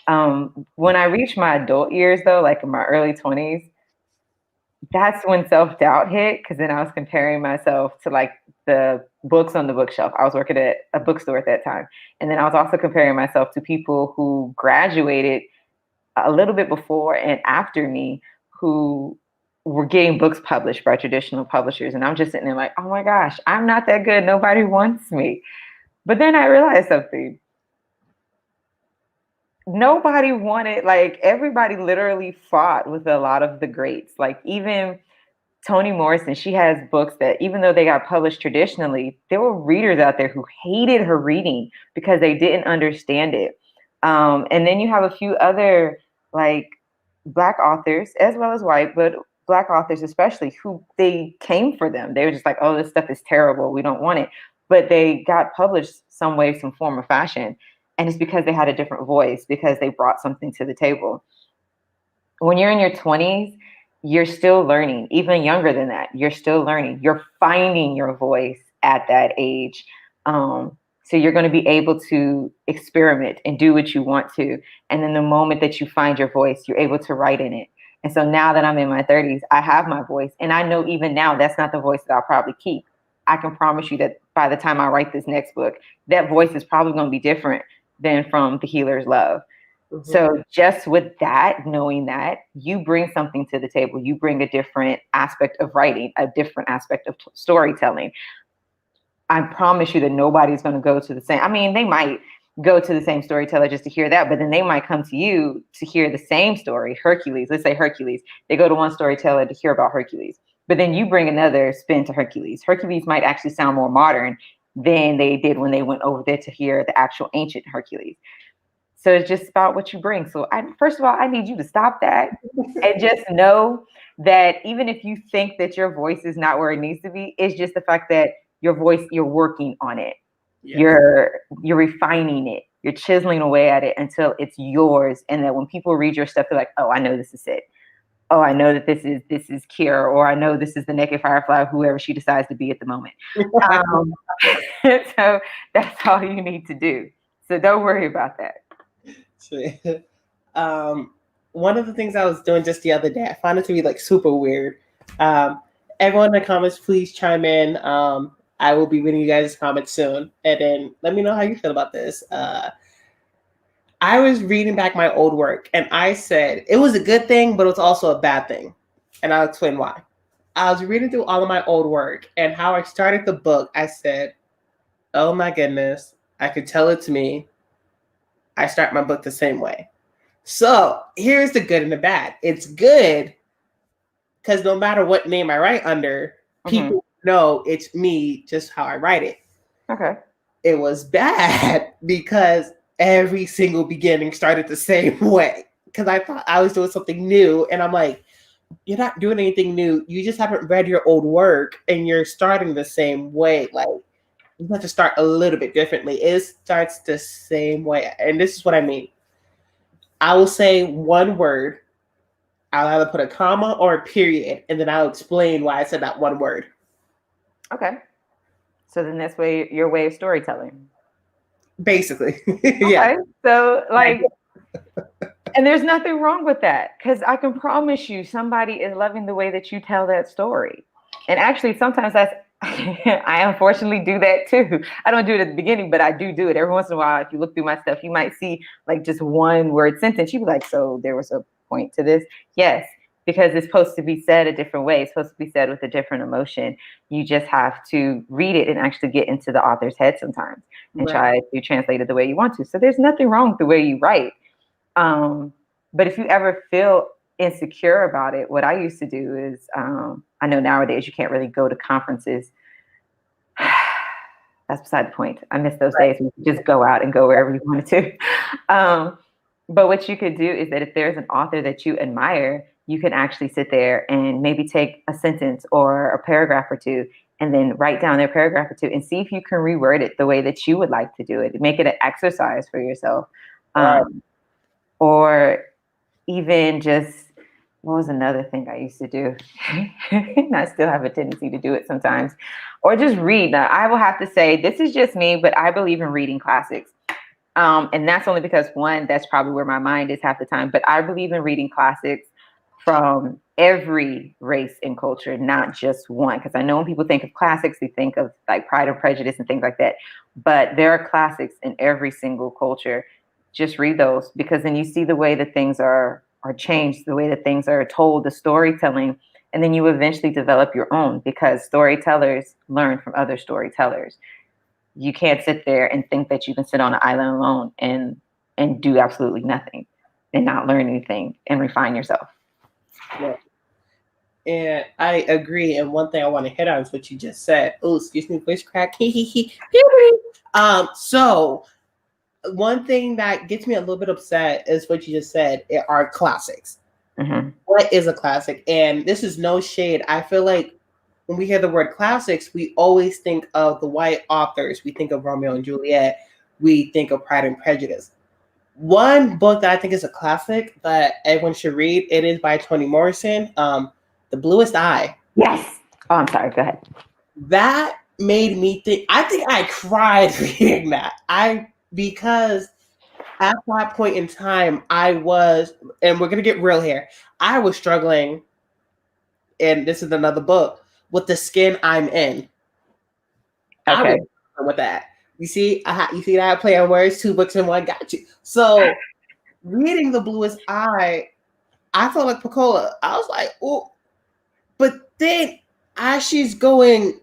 When I reached my adult years, though, like in my early 20s, that's when self-doubt hit, because then I was comparing myself to like the books on the bookshelf. I was working at a bookstore at that time. And then I was also comparing myself to people who graduated a little bit before and after me, who were getting books published by traditional publishers. And I'm just sitting there like, oh my gosh, I'm not that good. Nobody wants me. But then I realized something. Nobody wanted, like everybody literally fought with a lot of the greats. Like even Toni Morrison, she has books that even though they got published traditionally, there were readers out there who hated her reading because they didn't understand it. And then you have a few other like Black authors as well as white, but Black authors especially, who they came for them. They were just like, oh, this stuff is terrible. We don't want it. But they got published some way, some form or fashion. And it's because they had a different voice, because they brought something to the table. When you're in your 20s, you're still learning. Even younger than that, you're still learning. You're finding your voice at that age. So you're going to be able to experiment and do what you want to. And then the moment that you find your voice, you're able to write in it. And so now that I'm in my 30s, I have my voice. And I know even now that's not the voice that I'll probably keep. I can promise you that by the time I write this next book, that voice is probably going to be different than from The Healer's Love. Mhm. So just with that, knowing that, you bring something to the table. You bring a different aspect of writing, a different aspect of storytelling. I promise you that nobody's going to go to the same. I mean, they might go to the same storyteller just to hear that, but then they might come to you to hear the same story. Hercules, let's say Hercules. They go to one storyteller to hear about Hercules, but then you bring another spin to Hercules. Hercules might actually sound more modern than they did when they went over there to hear the actual ancient Hercules. So it's just about what you bring. So first of all, I need you to stop that and just know that even if you think that your voice is not where it needs to be, it's just the fact that your voice, you're working on it. Yes. You're refining it. You're chiseling away at it until it's yours. And that when people read your stuff, they're like, oh, I know this is it. Oh, I know that this is Kira, or I know this is the Naked Firefly, whoever she decides to be at the moment. So that's all you need to do. So don't worry about that. One of the things I was doing just the other day, I found it to be like super weird. Everyone in the comments, please chime in. I will be reading you guys' comments soon, and then let me know how you feel about this. I was reading back my old work, and I said it was a good thing, but it was also a bad thing, and I'll explain why. I was reading through all of my old work, and how I started the book, I said, "Oh my goodness, I could tell it's me. I start my book the same way." So here's the good and the bad. It's good because no matter what name I write under, people know it's me, just how I write it. Okay. It was bad because every single beginning started the same way because I thought I was doing something new, and I'm like, you're not doing anything new. You just haven't read your old work, and you're starting the same way. Like, you have to start a little bit differently. It starts the same way, and this is what I mean. I will say one word. I'll either put a comma or a period, and then I'll explain why I said that one word. Okay. So then that's your way of storytelling. Basically. Yeah. Okay. So and there's nothing wrong with that, because I can promise you somebody is loving the way that you tell that story. And actually, sometimes that's I unfortunately do that too. I don't do it at the beginning, but I do it every once in a while. If you look through my stuff, you might see like just one word sentence. You'd be like, so there was a point to this? Yes, because it's supposed to be said a different way. It's supposed to be said with a different emotion. You just have to read it and actually get into the author's head sometimes and try to translate it the way you want to. So there's nothing wrong with the way you write. But if you ever feel insecure about it, what I used to do is, I know nowadays you can't really go to conferences. That's beside the point. I miss those days when you could just go out and go wherever you wanted to. But what you could do is that if there's an author that you admire, you can actually sit there and maybe take a sentence or a paragraph or two and then write down their paragraph or two and see if you can reword it the way that you would like to do it. Make it an exercise for yourself. Or even just, what was another thing I used to do? And I still have a tendency to do it sometimes. Or just read. Now, I will have to say, this is just me, but I believe in reading classics. And that's only because, one, that's probably where my mind is half the time. But I believe in reading classics from every race and culture, not just one. Because I know when people think of classics, they think of like Pride and Prejudice and things like that. But there are classics in every single culture. Just read those, because then you see the way that things are changed, the way that things are told, the storytelling, and then you eventually develop your own, because storytellers learn from other storytellers. You can't sit there and think that you can sit on an island alone and do absolutely nothing and not learn anything and refine yourself. Yeah. And I agree. And one thing I want to hit on is what you just said. Oh, excuse me, voice crack. So one thing that gets me a little bit upset is what you just said. It are classics. Mm-hmm. What is a classic? And this is no shade. I feel like when we hear the word classics, we always think of the white authors. We think of Romeo and Juliet. We think of Pride and Prejudice. One book that I think is a classic that everyone should read, it is by Toni Morrison, The Bluest Eye. Yes. Oh, I'm sorry. Go ahead. That made me think. I think I cried reading that. Because at that point in time, I was, and we're going to get real here, I was struggling, and this is another book, with the skin I'm in. Okay. I was with that. You see that I play on words, 2 books in one, got you. So reading The Bluest Eye, I felt like Pecola. I was like, oh, but then as she's going,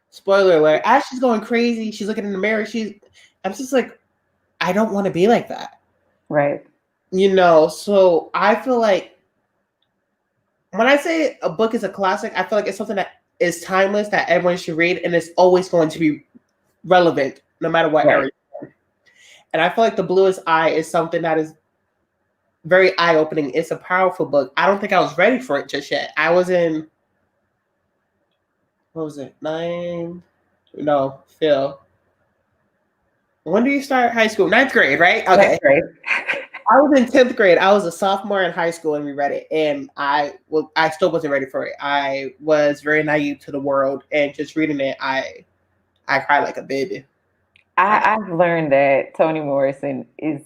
spoiler alert, as she's going crazy, she's looking in the mirror, I'm just like, I don't want to be like that. Right. So I feel like when I say a book is a classic, I feel like it's something that is timeless, that everyone should read, and it's always going to be relevant no matter what era you're in. And I feel like The Bluest Eye is something that is very eye-opening. It's a powerful book. I don't think I was ready for it just yet. I was in, what was it, 9? No, Phil. When do you start high school? 9th grade, right? Okay. I was in 10th grade. I was a sophomore in high school and we read it. And I still wasn't ready for it. I was very naive to the world, and just reading it, I cried like a baby. I've learned that Toni Morrison is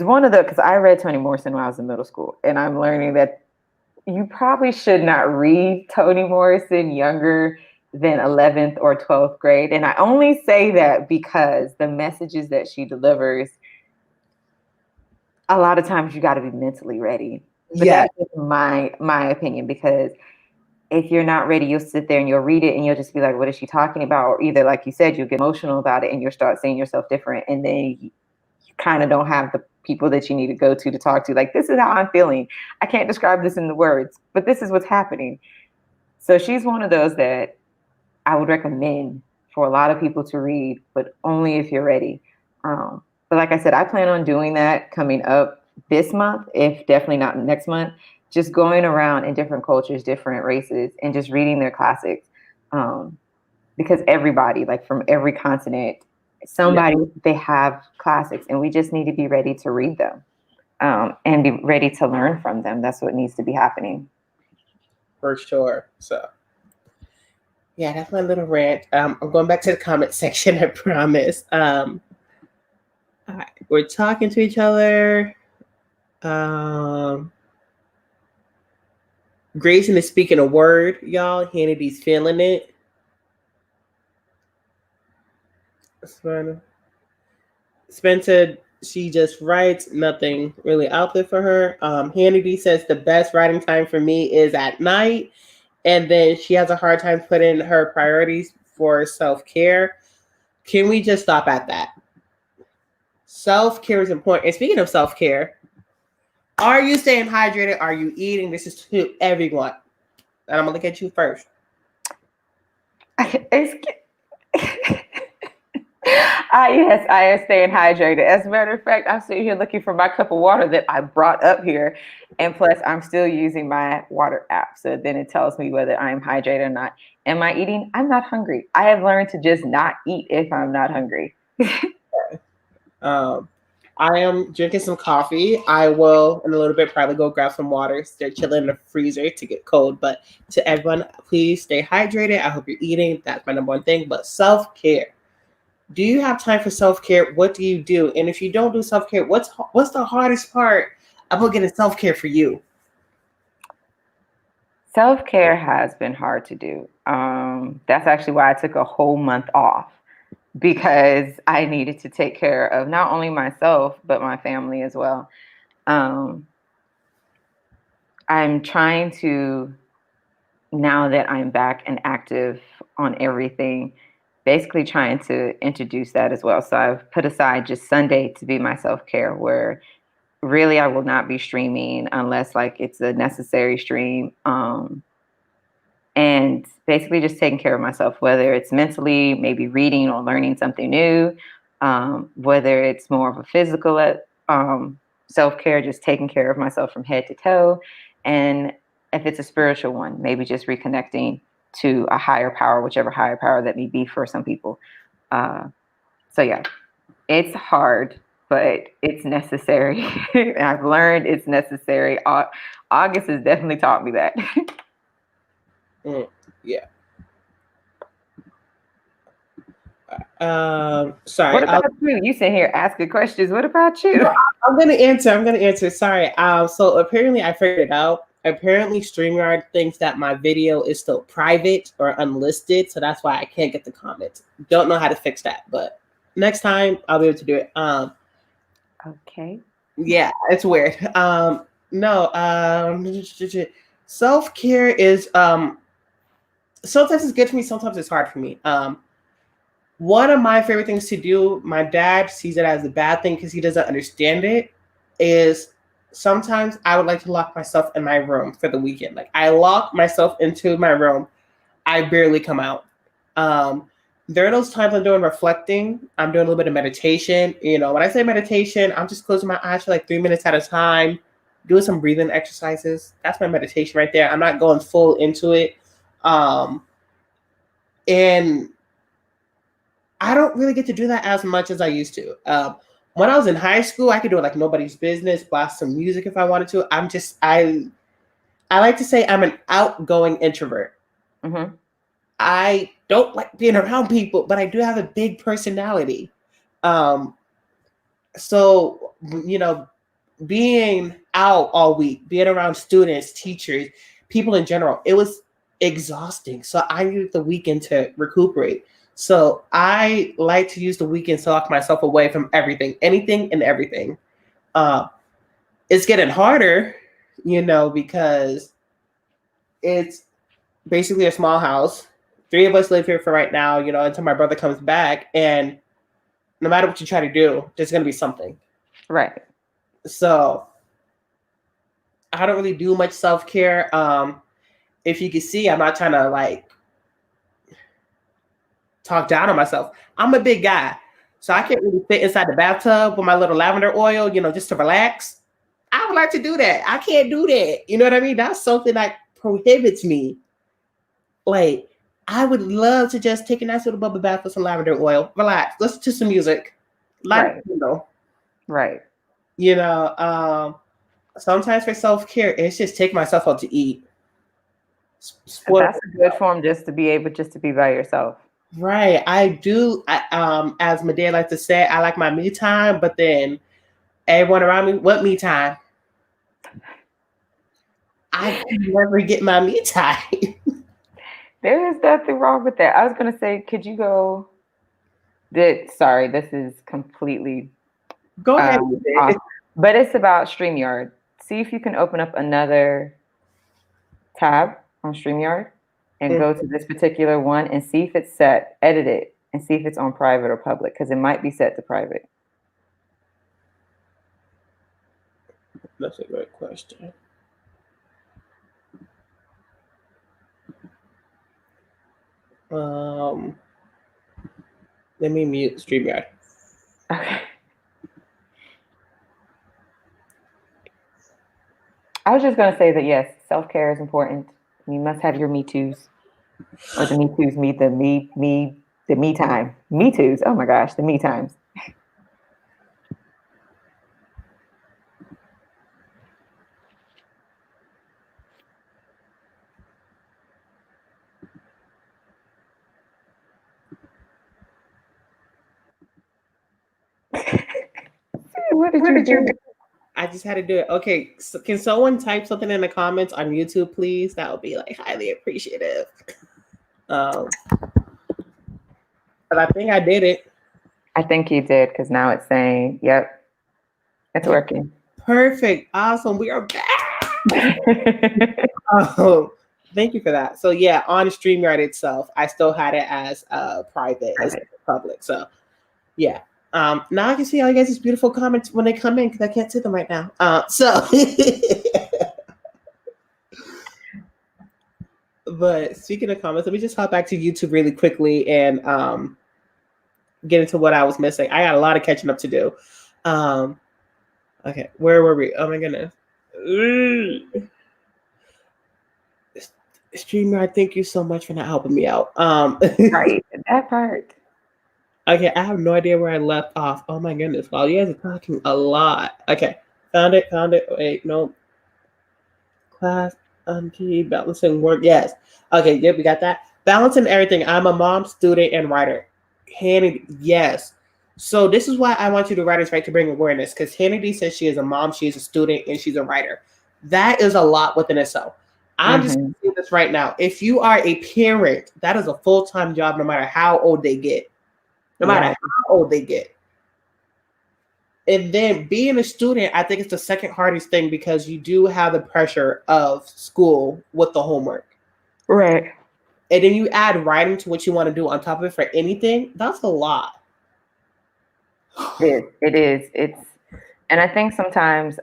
one of the, because I read Toni Morrison when I was in middle school, and I'm learning that you probably should not read Toni Morrison younger than 11th or 12th grade. And I only say that because the messages that she delivers, a lot of times you got to be mentally ready. But that's just my opinion, because if you're not ready, you'll sit there and you'll read it and you'll just be like, what is she talking about? Or either, like you said, you'll get emotional about it and you'll start seeing yourself different. And then you kind of don't have the people that you need to go to talk to. Like, this is how I'm feeling. I can't describe this in the words, but this is what's happening. So she's one of those that I would recommend for a lot of people to read, but only if you're ready. But like I said, I plan on doing that coming up this month, if definitely not next month, just going around in different cultures, different races, and just reading their classics. Because everybody, like from every continent, they have classics, and we just need to be ready to read them and be ready to learn from them. That's what needs to be happening. For sure. So, yeah, that's my little rant. I'm going back to the comment section, I promise. We're talking to each other. Grayson is speaking a word, y'all. Hannity's feeling it. Spencer, she just writes, nothing really out there for her. Hannity says the best writing time for me is at night. And then she has a hard time putting her priorities for self-care. Can we just stop at that? Self-care is important. And speaking of self-care, are you staying hydrated? Are you eating? This is to everyone. And I'm going to look at you first. Yes, I am staying hydrated. As a matter of fact, I'm sitting here looking for my cup of water that I brought up here. And plus, I'm still using my water app. So then it tells me whether I'm hydrated or not. Am I eating? I'm not hungry. I have learned to just not eat if I'm not hungry. I am drinking some coffee. I will, in a little bit, probably go grab some water. They're chilling in the freezer to get cold. But to everyone, please stay hydrated. I hope you're eating. That's my number one thing. But self-care. Do you have time for self-care? What do you do? And if you don't do self-care, what's the hardest part about getting self-care for you? Self-care has been hard to do. That's actually why I took a whole month off, because I needed to take care of not only myself, but my family as well. I'm trying to, now that I'm back and active on everything, basically trying to introduce that as well. So I've put aside just Sunday to be my self-care, where really I will not be streaming unless like it's a necessary stream. And basically just taking care of myself, whether it's mentally, maybe reading or learning something new, whether it's more of a physical self-care, just taking care of myself from head to toe. And if it's a spiritual one, maybe just reconnecting to a higher power, whichever higher power that may be for some people. So yeah, it's hard, but it's necessary. I've learned it's necessary. August has definitely taught me that. Yeah. Sorry. What about you? You sit here asking questions. What about you? I'm gonna answer. Sorry. So apparently I figured it out. Apparently StreamYard thinks that my video is still private or unlisted, so that's why I can't get the comments. Don't know how to fix that, but next time I'll be able to do it. Okay. Yeah, it's weird. No, self-care is sometimes it's good for me, sometimes it's hard for me. One of my favorite things to do, my dad sees it as a bad thing because he doesn't understand it, is sometimes I would like to lock myself in my room for the weekend. Like I lock myself into my room, I barely come out. Um, there are those times I'm doing reflecting, I'm doing a little bit of meditation. You know, when I say meditation, I'm just closing my eyes for like 3 minutes at a time, doing some breathing exercises. That's my meditation right there. I'm not going full into it. Um, and I don't really get to do that as much as I used to. When I was in high school, I could do it like nobody's business, blast some music if I wanted to. I like to say I'm an outgoing introvert. Mm-hmm. I don't like being around people, but I do have a big personality. Um, so you know, being out all week, being around students, teachers, people in general, it was exhausting. So I needed the weekend to recuperate. So I like to use the weekend to lock myself away from everything, anything and everything. Uh, it's getting harder, you know, because it's basically a small house. Three of us live here for right now, you know, until my brother comes back. And no matter what you try to do, there's going to be something. Right. So I don't really do much self care. If you can see, I'm not trying to like talk down on myself. I'm a big guy, so I can't really fit inside the bathtub with my little lavender oil, you know, just to relax. I would like to do that. I can't do that. You know what I mean? That's something that prohibits me. Like, I would love to just take a nice little bubble bath with some lavender oil, relax, listen to some music, light a Right. candle. Right. You know, sometimes for self care, it's just take myself out to eat. Spoil That's a good form just to be able just to be by yourself. Right. I do. As my dad likes to say, I like my me time, but then everyone around me, what me time? I can never get my me time. There is nothing wrong with that. I was gonna say, could you go? Sorry, this is completely Go ahead with off, it. but it's about StreamYard. See if you can open up another tab on StreamYard and go to this particular one and see if it's set. Edit it and see if it's on private or public because it might be set to private. That's a great question. Um, Let me mute StreamYard. Okay. I was just gonna say that yes, self-care is important. You must have your me toos. Or the me toos meet the the me time. Me toos. Oh my gosh, the me times. What did you do? I just had to do it. Okay, so can someone type something in the comments on YouTube, please? That would be like highly appreciative. But I think I did it. I think you did because now it's saying, yep, it's working. Perfect. Awesome. We are back. Thank you for that. So yeah, on StreamYard itself, I still had it as private, as public. So yeah. Now I can see all you guys' beautiful comments when they come in because I can't see them right now. But speaking of comments, let me just hop back to YouTube really quickly and get into what I was missing. I got a lot of catching up to do. Okay, where were we? Oh my goodness. StreamYard, thank you so much for not helping me out. Right, that part. Okay, I have no idea where I left off. Oh my goodness. Wow, you guys are talking a lot. Okay, found it. Wait, no. Class, balancing work. Yes. Okay, yep, we got that. Balancing everything. I'm a mom, student, and writer. Hannity, yes. So this is why I want you to writers right to bring awareness because Hannity says she is a mom, she is a student, and she's a writer. That is a lot within itself. I'm just saying this right now. If you are a parent, that is a full-time job no matter how old they get. No matter how old they get. And then being a student, I think it's the second hardest thing because you do have the pressure of school with the homework. Right. And then you add writing to what you want to do on top of it for anything. That's a lot. It is. And I think sometimes,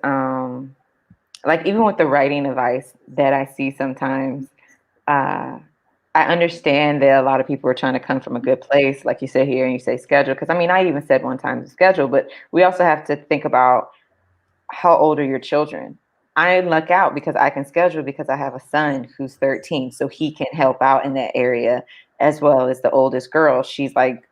like even with the writing advice that I see sometimes, uh, I understand that a lot of people are trying to come from a good place, like you say here, and you say schedule. Because I mean, I even said one time the schedule, but we also have to think about how old are your children. I luck out because I can schedule because I have a son who's 13, so he can help out in that area as well as the oldest girl. She's like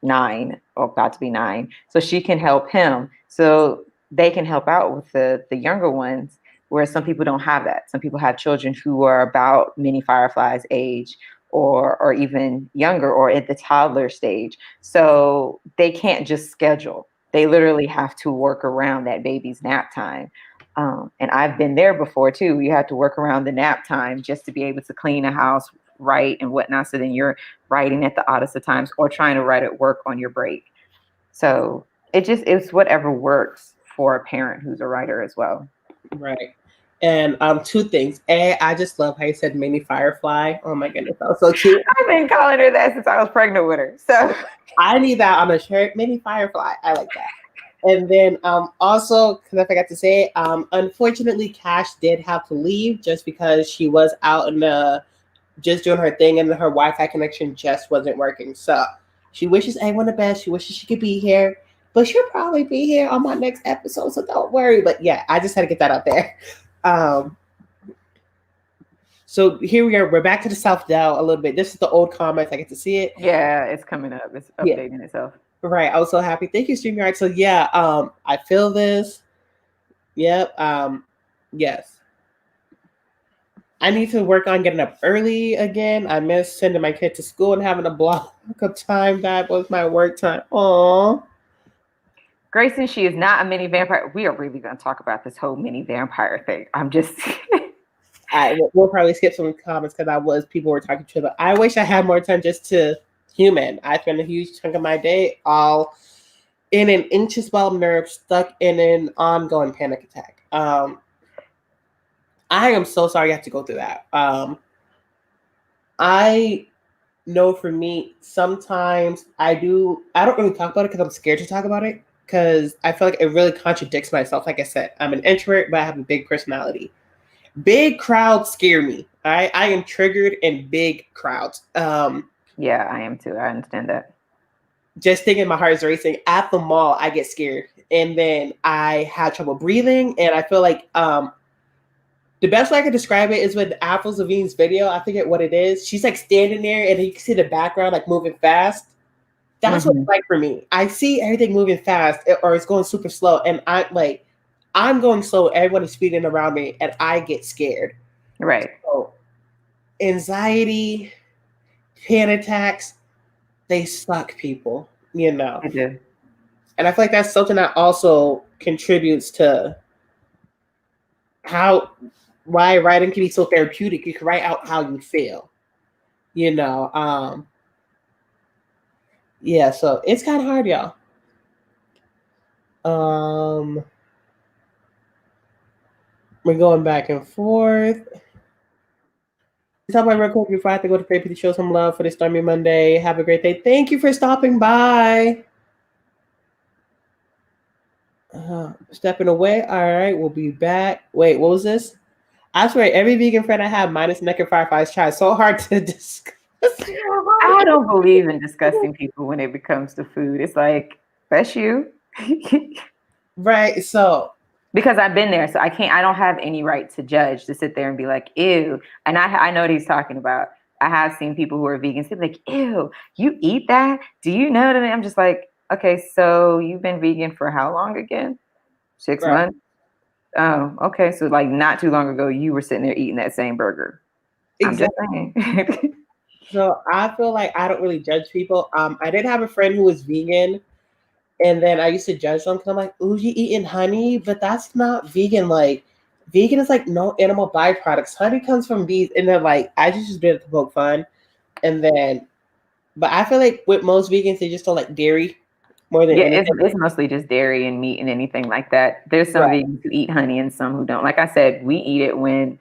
9 or about to be 9, so she can help him. So they can help out with the younger ones. Whereas some people don't have that. Some people have children who are about mini fireflies age or even younger or at the toddler stage. So they can't just schedule. They literally have to work around that baby's nap time. And I've been there before too. You have to work around the nap time just to be able to clean a house right and whatnot. So then you're writing at the oddest of times or trying to write at work on your break. So it's whatever works for a parent who's a writer as well. Right. And two things. A, I just love how you said mini firefly. Oh my goodness, that was so cute. I've been calling her that since I was pregnant with her. So I need that on a shirt. Mini firefly. I like that. And then also, because I forgot to say, unfortunately, Cash did have to leave just because she was out in the just doing her thing and her Wi-Fi connection just wasn't working. So she wishes everyone the best. She wishes she could be here, but she'll probably be here on my next episode. So don't worry. But yeah, I just had to get that out there. So here we are. We're back to the self-doubt a little bit. This is the old comments. I get to see it. yeah, it's coming up. It's updating itself. Right. I was so happy. Thank you, StreamYard. So yeah, I feel this. Yep. Yes. I need to work on getting up early again. I miss sending my kid to school and having a block of time. That was my work time. Aww. Grayson, she is not a mini vampire. We are really going to talk about this whole mini vampire thing. I'm just. We'll probably skip some comments because people were talking to them. I wish I had more time just to human. I spend a huge chunk of my day all in an anxious ball of nerves, stuck in an ongoing panic attack. I am so sorry you have to go through that. I know for me, sometimes I don't really talk about it because I'm scared to talk about it because I feel like it really contradicts myself. Like I said, I'm an introvert, but I have a big personality. Big crowds scare me. I am triggered in big crowds. Yeah, I am too. I understand that. Just thinking my heart is racing. At the mall, I get scared. And then I have trouble breathing. And I feel like the best way I could describe it is with Avril Lavigne's video. I forget what it is. She's like standing there and you can see the background like moving fast. That's what it's like for me. I see everything moving fast or it's going super slow. And I'm going slow. Everyone is speeding around me and I get scared. Right. So, anxiety, panic attacks, they suck, people, They do. And I feel like that's something that also contributes to why writing can be so therapeutic. You can write out how you feel, Yeah, so it's kind of hard, y'all. We're going back and forth. Talk about real quick before I have to go to therapy to show some love for this stormy Monday. Have a great day. Thank you for stopping by. Stepping away. All right, we'll be back. Wait, what was this? I swear, every vegan friend I have, minus Naked Fireflies, try so hard to discuss. I don't believe in disgusting people when it becomes to food. It's like, that's you. Right, so. Because I've been there, so I don't have any right to judge, to sit there and be like, ew. And I know what he's talking about. I have seen people who are vegans say like, ew, you eat that? Do you know that? I'm just like, okay, so you've been vegan for how long again? 6 months? Oh, okay. So like not too long ago, you were sitting there eating that same burger. Exactly. I'm just saying. So I feel like I don't really judge people. I did have a friend who was vegan. And then I used to judge them because I'm like, ooh, you eating honey? But that's not vegan. Like, vegan is like no animal byproducts. Honey comes from bees. And then like, I just did it to poke fun. And then, but I feel like with most vegans, they just don't like dairy. more than Yeah, anything. it's mostly just dairy and meat and anything like that. There's some Right. vegans who eat honey and some who don't. Like I said, we eat it when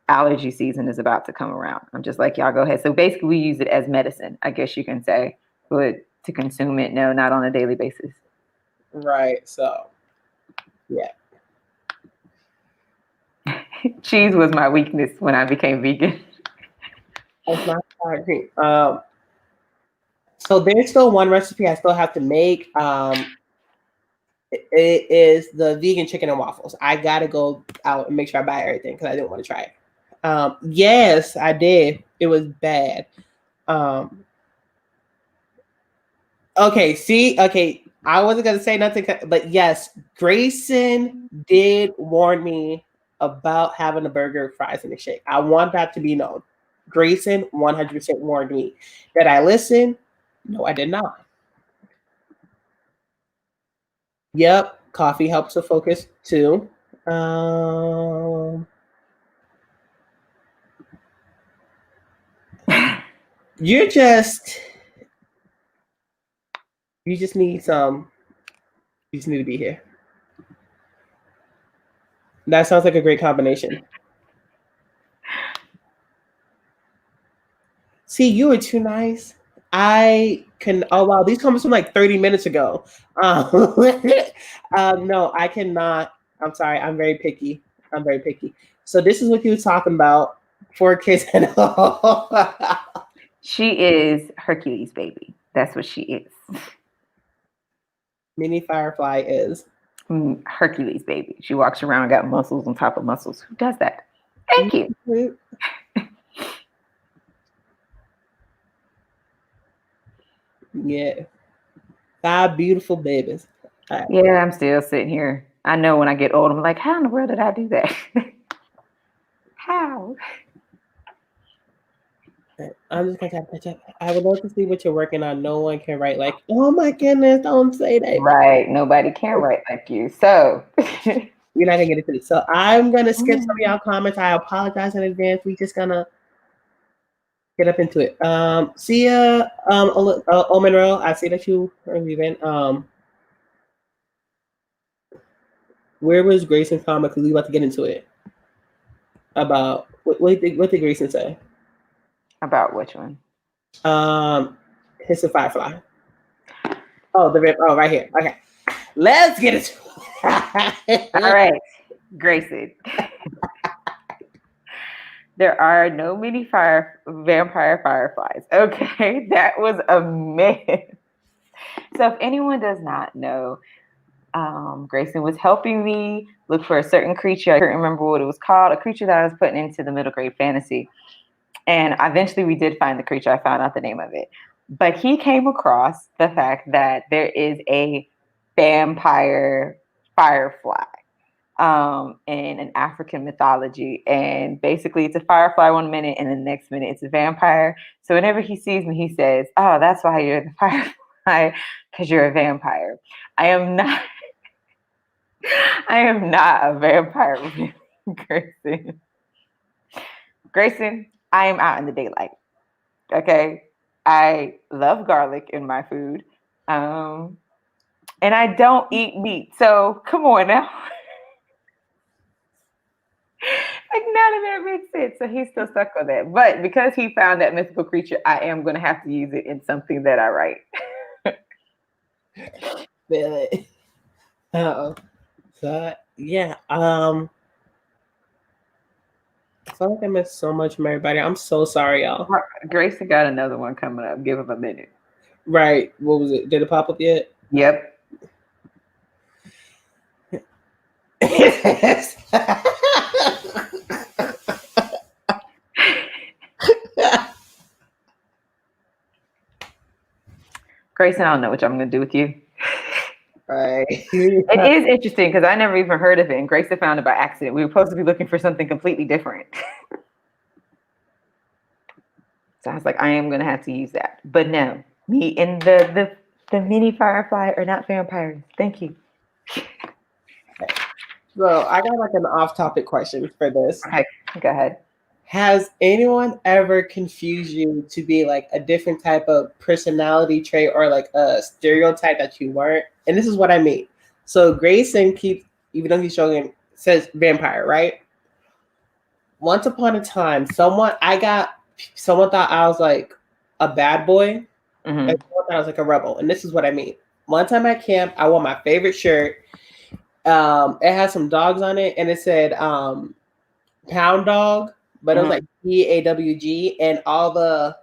allergy season is about to come around. I'm just like, y'all go ahead. So basically we use it as medicine, I guess you can say, but to consume it, no, not on a daily basis. Right. So, yeah. Cheese was my weakness when I became vegan. That's my sour cream. So there's still one recipe I still have to make. It is the vegan chicken and waffles. I gotta go out and make sure I buy everything because I didn't want to try it. Yes, I did. It was bad. Okay, see, okay, I wasn't gonna say nothing, but yes, Grayson did warn me about having a burger, fries, and a shake. I want that to be known. Grayson 100% warned me. Did I listen? No, I did not. Yep, coffee helps to focus too. You're just you just need some. You just need to be here. That sounds like a great combination. See, you were too nice. I can. Oh wow, these comments from like 30 minutes ago. No, I cannot. I'm sorry. I'm very picky. I'm very picky. So this is what you were talking about. 4 kids and all. She is Hercules, baby. That's what she is. Mini Firefly is Hercules, baby. She walks around, got muscles on top of muscles. Who does that? Thank you. Yeah. 5 beautiful babies. Right. Yeah, I'm still sitting here. I know when I get old, I'm like, how in the world did I do that? How? I'm just gonna catch up. I would love to see what you're working on. No one can write like, oh my goodness, don't say that. Right. Nobody can write like you. So You're not gonna get into it. So I'm gonna skip some of y'all comments. I apologize in advance. We just gonna get up into it. See ya, Monroe. I see that you are leaving. Where was Grayson's comment? Because we about to get into it. About what did Grayson say? About which one? His Firefly. Oh, right here. Okay, let's get it. All right, Grayson. There are no mini vampire fireflies. Okay, that was a myth. So if anyone does not know, Grayson was helping me look for a certain creature. I can't remember what it was called, a creature that I was putting into the middle grade fantasy. And eventually we did find the creature. I found out the name of it. But he came across the fact that there is a vampire firefly in an African mythology. And basically it's a firefly 1 minute and the next minute it's a vampire. So whenever he sees me, he says, oh, that's why you're the firefly, because you're a vampire. I am not a vampire, Grayson. Grayson, I am out in the daylight. Okay. I love garlic in my food. And I don't eat meat. So come on now. Like none of that makes sense. So he's still stuck on that. But because he found that mythical creature, I am going to have to use it in something that I write. Feel it. So yeah. I feel like I missed so much from everybody. I'm so sorry, y'all. Grayson got another one coming up. Give him a minute. Right. What was it? Did it pop up yet? Yep. Grayson, I don't know what I'm going to do with you. Right. It is interesting because I never even heard of it, and Grayson found it by accident. We were supposed to be looking for something completely different. So I was like, I am going to have to use that. But no, me and the mini firefly are not vampires. Thank you. So I got like an off-topic question for this. Okay, go ahead. Has anyone ever confused you to be like a different type of personality trait or like a stereotype that you weren't? And this is what I mean. So Grayson keeps, even though he's showing, says vampire, right? Once upon a time, someone thought I was like a bad boy, and someone thought I was like a rebel. And this is what I mean. One time at camp, I wore my favorite shirt. It had some dogs on it, and it said Pound Dog, but it was like PAWG, and all the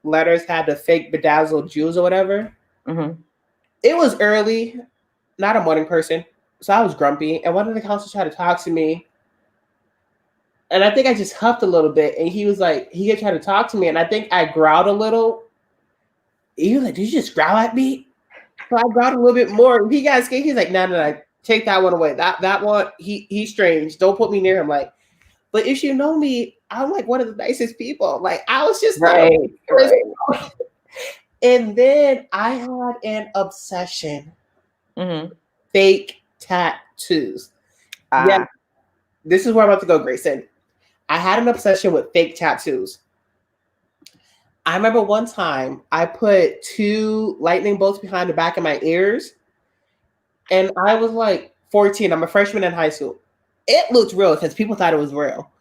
letters had the fake bedazzled jewels or whatever. It was early, not a morning person, so I was grumpy, and one of the counselors tried to talk to me. And I think I just huffed a little bit, and he was like, he tried to talk to me, and I think I growled a little. He was like, "Did you just growl at me?" So I growled a little bit more. He got scared. He's like, "No, take that one away. That one, he's strange. Don't put me near him." Like, but if you know me, I'm like one of the nicest people. Like, I was just right. And then I had an obsession. Fake tattoos. Yeah, this is where I'm about to go, Grayson. I had an obsession with fake tattoos. I remember one time I put 2 lightning bolts behind the back of my ears, and I was like 14. I'm a freshman in high school. It looked real because people thought it was real.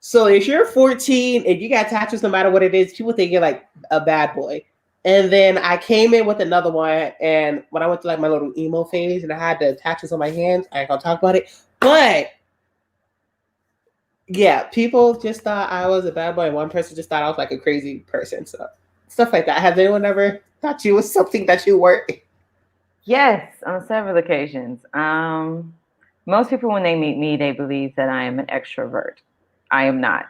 So if you're 14 and you got tattoos, no matter what it is, people think you're like a bad boy. And then I came in with another one, and when I went to like my little emo phase, and I had the tattoos on my hands, I ain't gonna talk about it, but yeah, people just thought I was a bad boy. One person just thought I was like a crazy person. So stuff like that. Has anyone ever thought you was something that you weren't? Yes, on several occasions. Most people, when they meet me, they believe that I am an extrovert. I am not.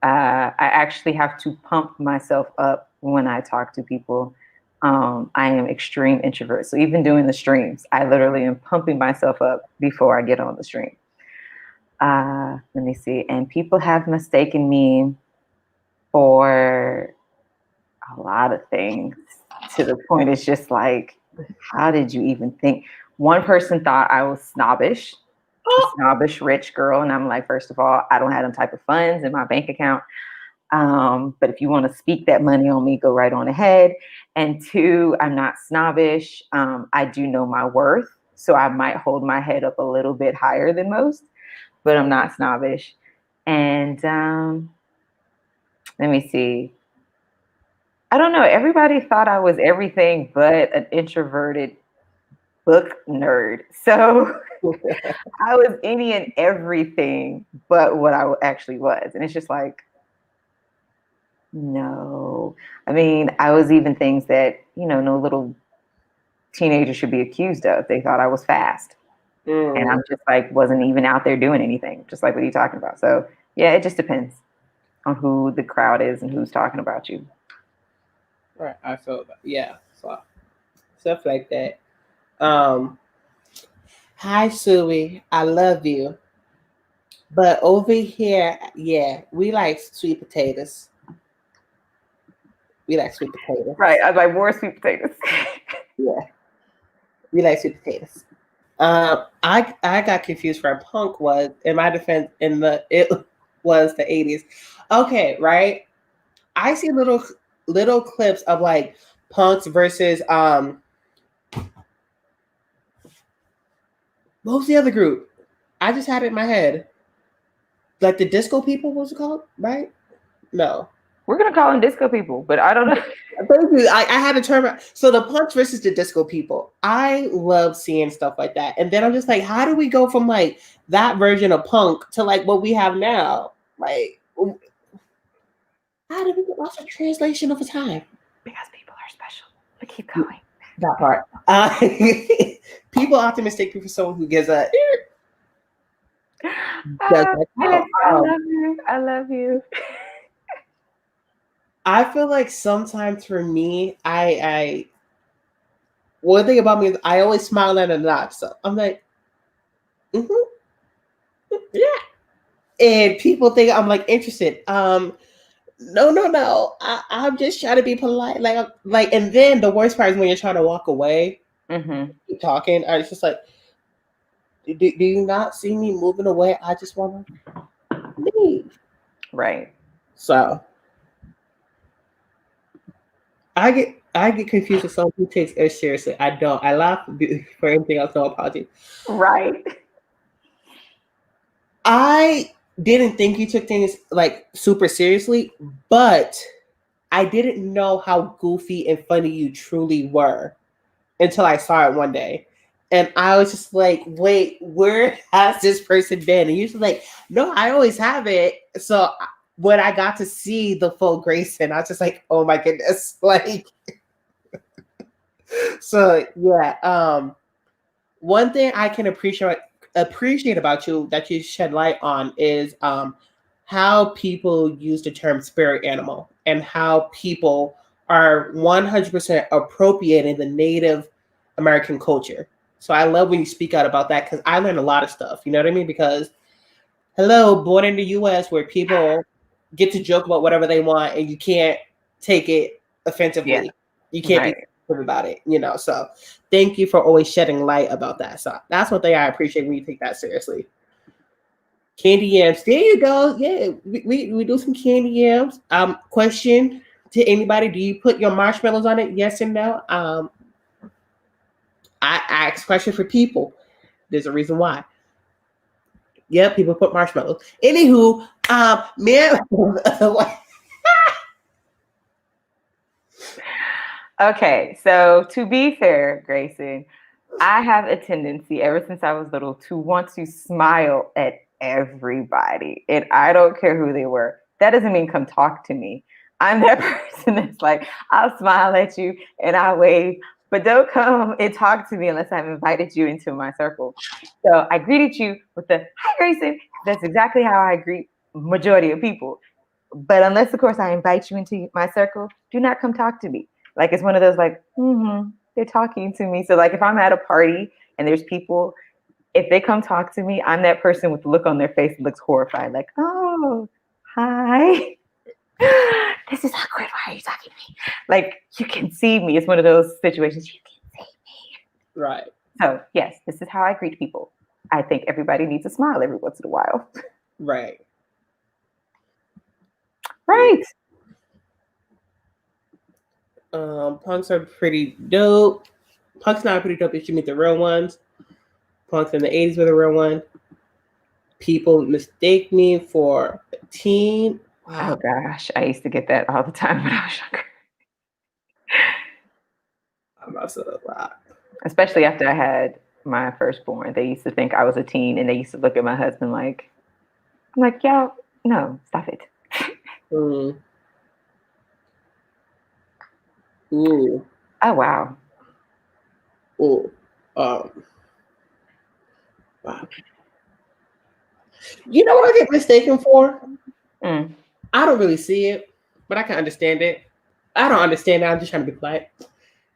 I actually have to pump myself up when I talk to people. I am extreme introvert. So even doing the streams, I literally am pumping myself up before I get on the stream. Let me see. And people have mistaken me for a lot of things, to the point it's just like, how did you even think? One person thought I was snobbish, a snobbish rich girl. And I'm like, first of all, I don't have them type of funds in my bank account. But if you want to speak that money on me, go right on ahead. And 2, I'm not snobbish. I do know my worth. So I might hold my head up a little bit higher than most, but I'm not snobbish. And let me see. I don't know. Everybody thought I was everything but an introverted book nerd. So I was any and everything but what I actually was. And it's just like, no. I mean, I was even things that, no little teenager should be accused of. They thought I was fast. And I'm just like, wasn't even out there doing anything. Just like, what are you talking about? So yeah, it just depends on who the crowd is and who's talking about you. Right, I feel that. Yeah, so stuff like that. Hi, Suey. I love you. But over here, yeah, we like sweet potatoes. We like sweet potatoes. Right. I was like, more sweet potatoes. Yeah. We like sweet potatoes. I got confused where punk was. In my defense, it was the 80s. Okay, right. I see little clips of like punks versus what was the other group? I just had it in my head. Like the disco people, what's it called? Right? No. We're gonna call them disco people, but I don't know. Thank you. I had a term. So the punks versus the disco people. I love seeing stuff like that. And then I'm just like, how do we go from like that version of punk to like what we have now? Like, how do we get lost in translation over time? Because people are special. But keep going. That part. People often mistake me for someone who gives a. I love you. I feel like sometimes for me, one thing about me is I always smile and a nod. So I'm like, yeah. And people think I'm like interested. No. I'm just trying to be polite. Like, and then the worst part is when you're trying to walk away, keep talking. I was just like, do you not see me moving away? I just want to leave. Right. So I get confused with someone who takes it seriously. I don't. I laugh for anything else. No apology. Right. I didn't think you took things like super seriously, but I didn't know how goofy and funny you truly were until I saw it one day. And I was just like, wait, where has this person been? And you're just like, no, I always have it. So when I got to see the full Grayson, I was just like, oh my goodness. Like, so yeah. One thing I can appreciate about you that you shed light on is how people use the term spirit animal and how people are 100% appropriating the Native American culture. So I love when you speak out about that because I learned a lot of stuff. You know what I mean? Because hello, born in the U.S. where people get to joke about whatever they want and you can't take it offensively. Yeah. You can't Right. be sensitive about it. So thank you for always shedding light about that. So that's one thing I appreciate when you take that seriously. Candy yams. There you go. Yeah, we do some candy yams. Question to anybody: do you put your marshmallows on it? Yes and no. I ask question for people. There's a reason why. Yeah, people put marshmallows. Anywho, man. Okay, so to be fair, Grayson, I have a tendency ever since I was little to want to smile at everybody, and I don't care who they were. That doesn't mean come talk to me. I'm that person that's like, I'll smile at you and I'll wave, but don't come and talk to me unless I've invited you into my circle. So I greeted you with the hi, Grayson. That's exactly how I greet majority of people. But unless, of course, I invite you into my circle, do not come talk to me. Like it's one of those like, they're talking to me. So like if I'm at a party and there's people, if they come talk to me, I'm that person with the look on their face that looks horrified. Like, oh, hi. This is awkward. Why are you talking to me? Like you can see me. It's one of those situations. You can see me. Right. So yes, this is how I greet people. I think everybody needs a smile every once in a while. Right. Right. Punks are pretty dope. Punks not pretty dope if you meet the real ones. Punks in the 80s were the real one. People mistake me for a teen. Wow. Oh gosh, I used to get that all the time when I was younger. I'm also a lot. Especially after I had my firstborn, they used to think I was a teen, and they used to look at my husband like, I'm like, y'all, no, stop it. Ooh. Oh wow. Ooh. Wow. You know what I get mistaken for? I don't really see it, but I can understand it. I don't understand it. I'm just trying to be quiet.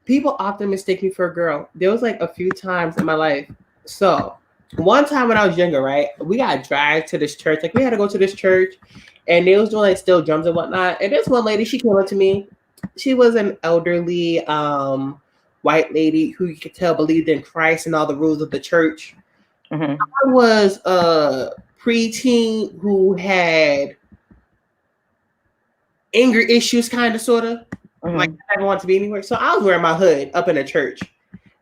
People often mistake me for a girl. There was like a few times in my life. So one time when I was younger, right, we got dragged to this church. Like we had to go to this church, and they was doing like steel drums and whatnot. And this one lady, she came up to me. She was an elderly white lady who you could tell believed in Christ and all the rules of the church. I was a preteen who had anger issues, kind of, sort of. Like I didn't want to be anywhere. So I was wearing my hood up in the church.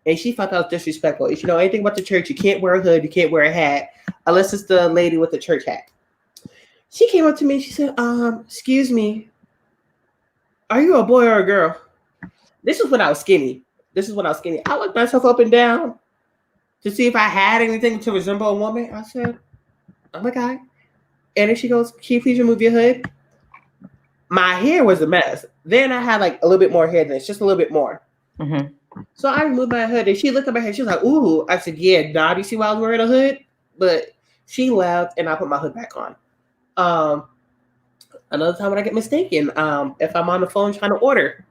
And she thought that was disrespectful. If you know anything about the church, you can't wear a hood, you can't wear a hat, unless it's the lady with the church hat. She came up to me, she said, excuse me, are you a boy or a girl? This is when I was skinny. I looked myself up and down to see if I had anything to resemble a woman. I said, I'm a guy. And then she goes, can you please remove your hood? My hair was a mess. Then I had like a little bit more hair than this, just a little bit more. So I removed my hood and she looked at my hair. She was like, ooh. I said, yeah, nah, do you see why I was wearing a hood? But she left and I put my hood back on. Another time when I get mistaken, if I'm on the phone trying to order.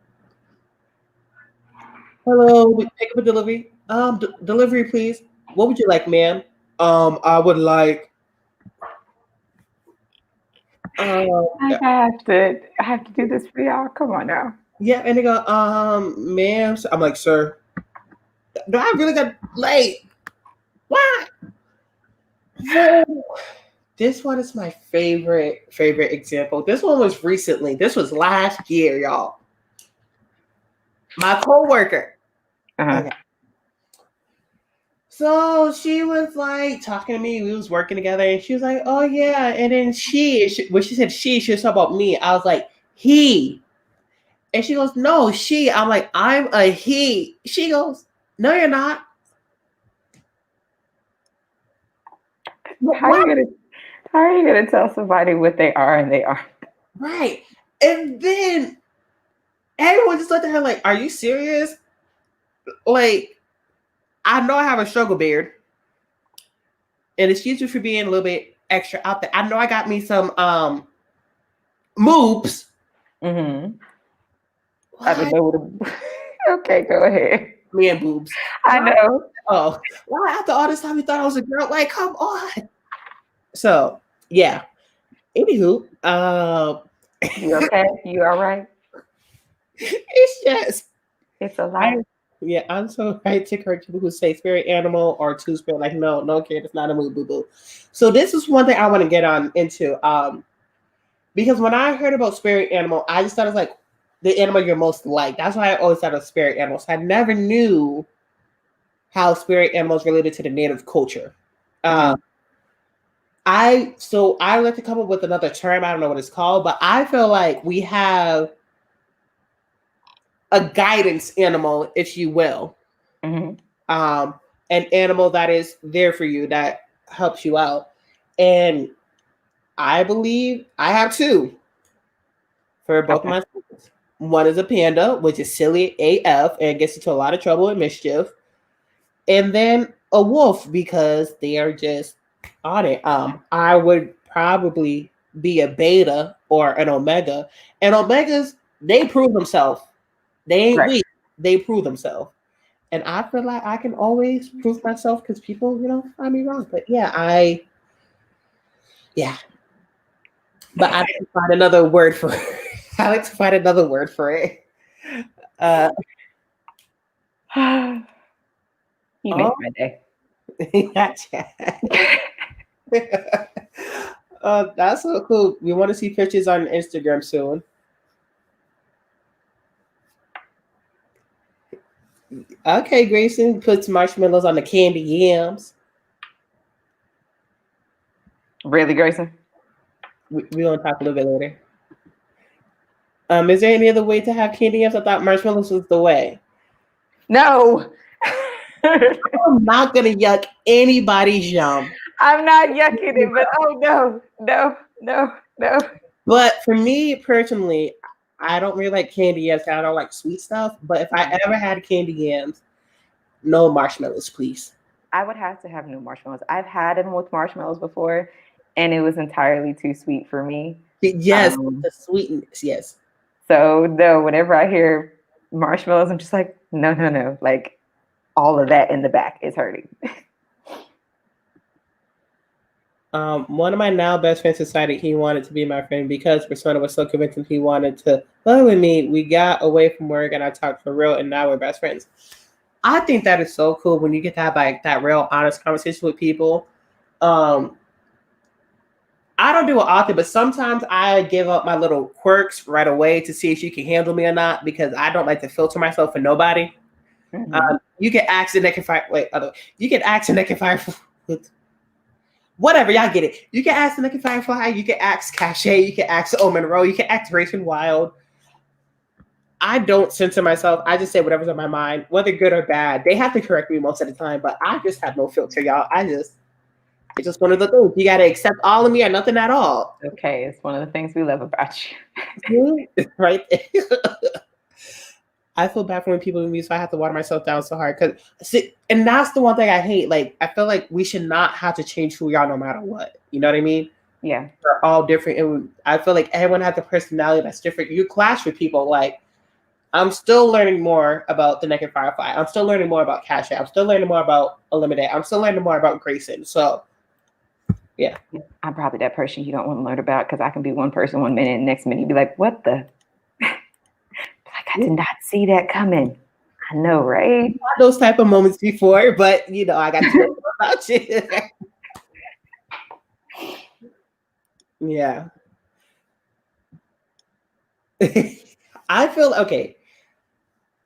Hello, pick up a delivery. Delivery, please. What would you like, ma'am? I would like. I have to do this for y'all. Come on now. Yeah, and they go, ma'am. I'm like, sir. Do I really got late? Why? So This one is my favorite example. This one was recently. This was last year, y'all. My coworker. Uh-huh. Okay. So she was like talking to me. We was working together, and she was like, "Oh yeah." And then when she said she was talking about me. I was like, "He," and she goes, "No, she." I'm like, "I'm a he." She goes, "No, you're not." How are you gonna tell somebody what they are and they aren't? Right. And then everyone just looked at her like, "Are you serious?" Like, I know I have a struggle beard, and excuse me for being a little bit extra out there. I know I got me some moobs. Mm-hmm. I don't know what. Okay, go ahead. Me and boobs. I know. Oh, well, after all this time, you thought I was a girl? Like, come on. So, yeah. Anywho, You okay? You all right? it's just, It's a lot. I'm so right to correct people who say spirit animal or two spirit. Like, no, kid, it's not a mood, boo boo. So, this is one thing I want to get on into. Because when I heard about spirit animal, I just thought it was like the animal you're most like. That's why I always thought of spirit animals. I never knew how spirit animals related to the native culture. I like to come up with another term. I don't know what it's called, but I feel like we have a guidance animal, if you will. Mm-hmm. An animal that is there for you, that helps you out. And I believe I have two for both of my schools. One is a panda, which is silly AF and gets into a lot of trouble and mischief. And then a wolf, because they are just on it. I would probably be a beta or an omega. And omegas, they prove themselves. They ain't weak. They prove themselves. And I feel like I can always prove myself because people, find me wrong. But yeah. But I like to find another word for it. I like to find another word for it. You made my day. Gotcha. That's so cool. We want to see pictures on Instagram soon. Okay, Grayson puts marshmallows on the candy yams. Really, Grayson? We're going to talk a little bit later. Is there any other way to have candy yams? I thought marshmallows was the way. No. I'm not going to yuck anybody's yum. I'm not yucking it, but oh no. But for me personally, I don't really like candy yams. I don't like sweet stuff. But if I ever had candy yams, no marshmallows, please. I would have to have no marshmallows. I've had them with marshmallows before, and it was entirely too sweet for me. Yes, the sweetness, yes. So no, whenever I hear marshmallows, I'm just like, no. Like all of that in the back is hurting. One of my now best friends decided he wanted to be my friend because Persona was so convincing he wanted to play with me. We got away from work and I talked for real, and now we're best friends. I think that is so cool when you get to have like that real honest conversation with people. I don't do it often, but sometimes I give up my little quirks right away to see if you can handle me or not, because I don't like to filter myself for nobody. Mm-hmm. You can ask the naked fire. You can ask the naked fire. Whatever, y'all get it. You can ask the naked firefly. You can ask Cachet. You can ask O Monroe. You can ask Grayson Wild. I don't censor myself. I just say whatever's on my mind, whether good or bad. They have to correct me most of the time, but I just have no filter, y'all. It's just one of the things. You got to accept all of me or nothing at all. Okay, it's one of the things we love about you. Right there. I feel bad for when people with me, so I have to water myself down so hard. And that's the one thing I hate. Like, I feel like we should not have to change who we are no matter what. You know what I mean? Yeah. We're all different. And I feel like everyone has a personality that's different. You clash with people. Like, I'm still learning more about the Naked Firefly. I'm still learning more about Cachet. I'm still learning more about Eliminate. I'm still learning more about Grayson. So, yeah. I'm probably that person you don't want to learn about, because I can be one person one minute and next minute be like, what the? I did not see that coming. I know, right? I've had those type of moments before, but I got to know about you. Yeah. I feel okay.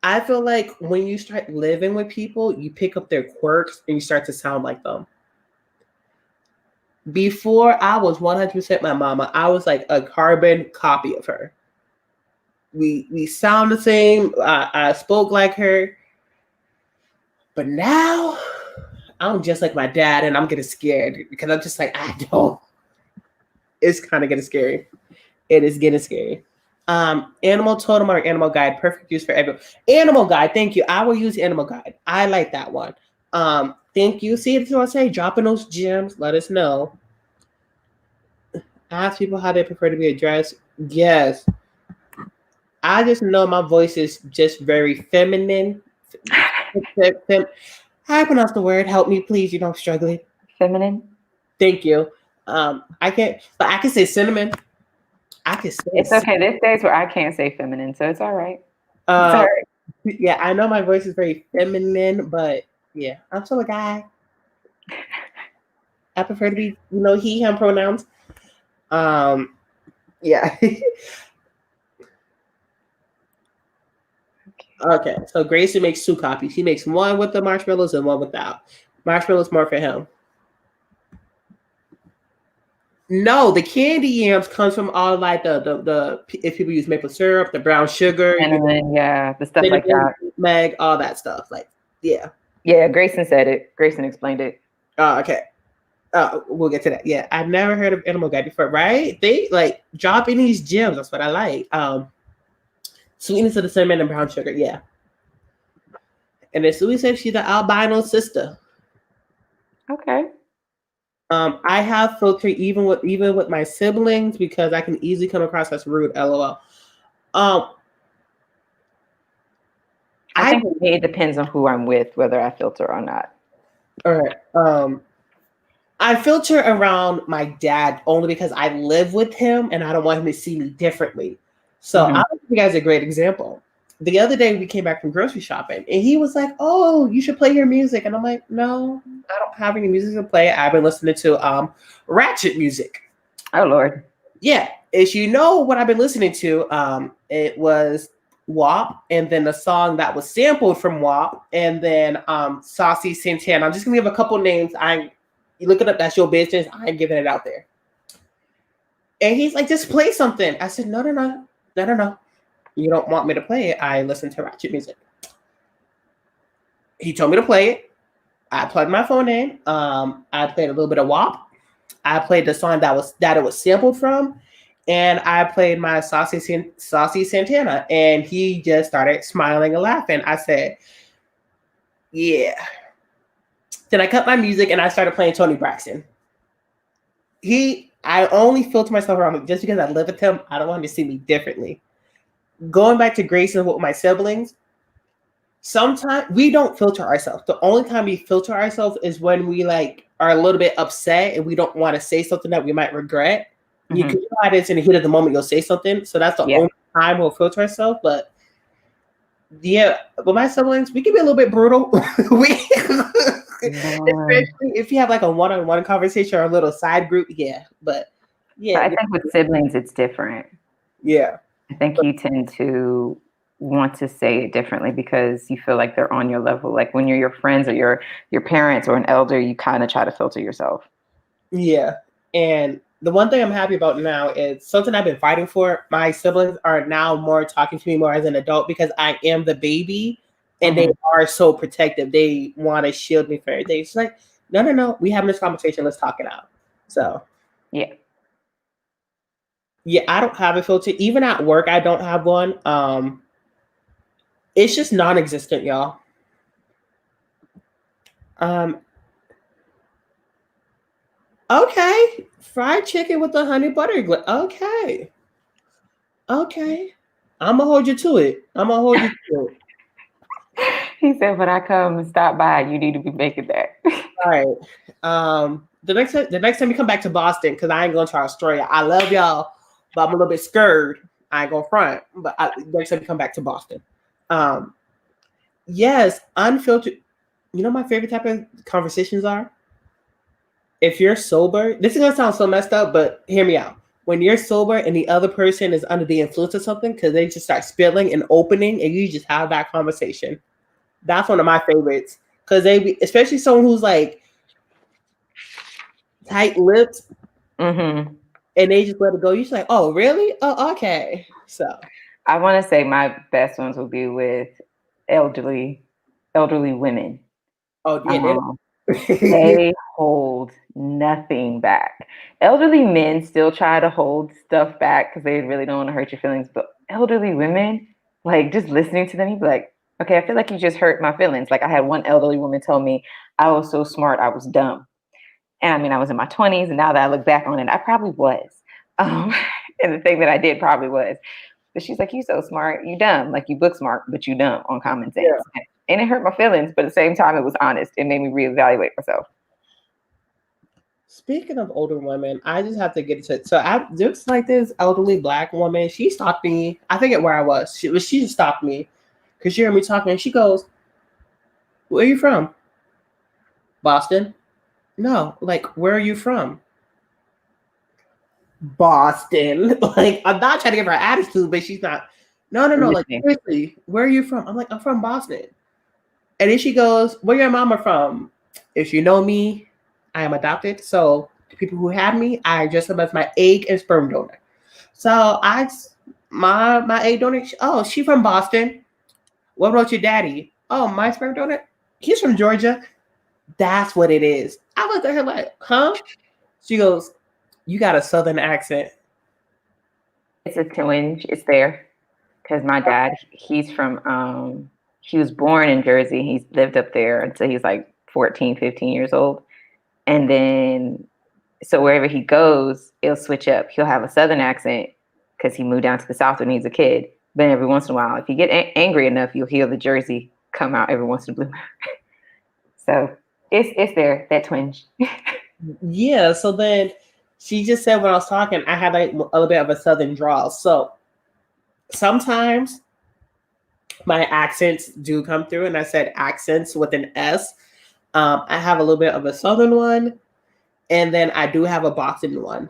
I feel like when you start living with people, you pick up their quirks and you start to sound like them. Before I was 100% my mama, I was like a carbon copy of her. We sound the same. I spoke like her, but now I'm just like my dad, and I'm getting scared because I'm just like I don't. It's kind of getting scary. It is getting scary. Animal totem or animal guide, perfect use for everyone. Animal guide, thank you. I will use animal guide. I like that one. Thank you. See, that's what I say. Dropping those gems. Let us know. Ask people how they prefer to be addressed. Yes. I just know my voice is just very feminine. How I pronounce the word? Help me, please. You know, I'm struggling. Feminine. Thank you. I can't, but I can say cinnamon. I can say It's okay. There's days where I can't say feminine, so it's all right. It's all uh, right. yeah, I know my voice is very feminine, but yeah, I'm still a guy. I prefer to be, he, him pronouns. Yeah. Okay, so Grayson makes 2 copies. He makes one with the marshmallows and one without. Marshmallows more for him. No, the candy yams comes from all like the if people use maple syrup, the brown sugar, Cinnamon, yeah, the stuff like that. Meg, all that stuff. Like, yeah. Yeah, Grayson said it. Grayson explained it. Oh, okay. We'll get to that. Yeah, I've never heard of Animal Guide before, right? They like dropping these gems. That's what I like. Sweetness of the cinnamon and brown sugar. Yeah. And then Sue said she's the albino sister. Okay. I have filter even with my siblings because I can easily come across as rude. LOL. I think it depends on who I'm with, whether I filter or not. All right. I filter around my dad only because I live with him and I don't want him to see me differently. So I'll give you guys a great example. The other day we came back from grocery shopping and he was like, "Oh, you should play your music." And I'm like, "No, I don't have any music to play. I've been listening to ratchet music." Oh Lord. Yeah. As you know what I've been listening to, it was WAP and then a song that was sampled from WAP and then Saucy Santana. I'm just gonna give a couple names. You look it up, that's your business. I ain't giving it out there. And he's like, "Just play something." I said, No. You don't want me to play it. I listen to ratchet music. He told me to play it. I plugged my phone in. I played a little bit of WAP. I played the song that it was sampled from, and I played my Saucy Santana. And he just started smiling and laughing. I said, "Yeah." Then I cut my music and I started playing Tony Braxton. I only filter myself around just because I live with him. I don't want him to see me differently. Going back to Grayson with my siblings, sometimes we don't filter ourselves. The only time we filter ourselves is when we like are a little bit upset and we don't want to say something that we might regret. Mm-hmm. You can realize it's in the heat of the moment you'll say something. So that's the only time we'll filter ourselves. But yeah, with my siblings, we can be a little bit brutal. Especially if you have like a one-on-one conversation or a little side group. Yeah, but yeah. I think with siblings, it's different. Yeah. I think you tend to want to say it differently because you feel like they're on your level. Like when you're your friends or your parents or an elder, you kind of try to filter yourself. Yeah. And the one thing I'm happy about now is something I've been fighting for. My siblings are now more talking to me more as an adult because I am the baby and they are so protective. They want to shield me from everything. It's like, no, we having this conversation. Let's talk it out. So, yeah. Yeah, I don't have a filter. Even at work, I don't have one. It's just non-existent, y'all. Okay. Fried chicken with the honey butter glazed. Okay. I'm gonna hold you to it. He said, "When I come and stop by, you need to be making that." All right. The next time you come back to Boston, because I ain't going to Australia. I love y'all, but I'm a little bit scared. I ain't gonna front. But next time you come back to Boston. Yes, unfiltered. You know my favorite type of conversations are? If you're sober, this is gonna sound so messed up, but hear me out. when you're sober and the other person is under the influence of something because they just start spilling and opening and you just have that conversation. That's one of my favorites because especially someone who's like tight lipped Mm-hmm. and they just let it go. You're just like, oh, really? Oh, okay. So I want to say my best ones would be with elderly women. oh yeah, Um, they hold nothing back. Elderly men still try to hold stuff back because they really don't want to hurt your feelings. But elderly women, like just listening to them, you'd be like, okay, I feel like you just hurt my feelings. Like I had one elderly woman tell me I was so smart, I was dumb. And I mean, I was in my 20s, and now that I look back on it, I probably was. Um, and the thing that I did probably was. But she's like, you so smart, you dumb. Like you book smart, but you dumb on common sense. Yeah. And it hurt my feelings, but at the same time, it was honest. It made me reevaluate myself. Speaking of older women, I just have to get into it. So I just like this elderly black woman. She stopped me. I forget where I was. She just stopped me because she heard me talking and she goes, "Where are you from? Boston? No, like where are you from? Boston." Like I'm not trying to give her attitude, but she's not. No. Like seriously, where are you from? I'm like, I'm from Boston. And then she goes, "Where your mama from?" If you know me, I am adopted. So the people who had me, I address them as my egg and sperm donor. So my egg donor. Oh, she from Boston. What about your daddy? Oh, my sperm donor. He's from Georgia. That's what it is. I looked at her like, huh? She goes, you got a southern accent. It's a twinge. It's there because my dad, he's from. He was born in Jersey. He's lived up there until he's like 14, 15 years old. And then, so wherever he goes, it'll switch up. He'll have a southern accent because he moved down to the South when he was a kid. But every once in a while, if you get angry enough, you'll hear the Jersey come out every once in a blue moon. So it's there, that twinge. Yeah. So then she just said when I was talking, I had like a little bit of a southern drawl. So sometimes my accents do come through, and I said accents with an S. I have a little bit of a southern one, and then I do have a Boston one.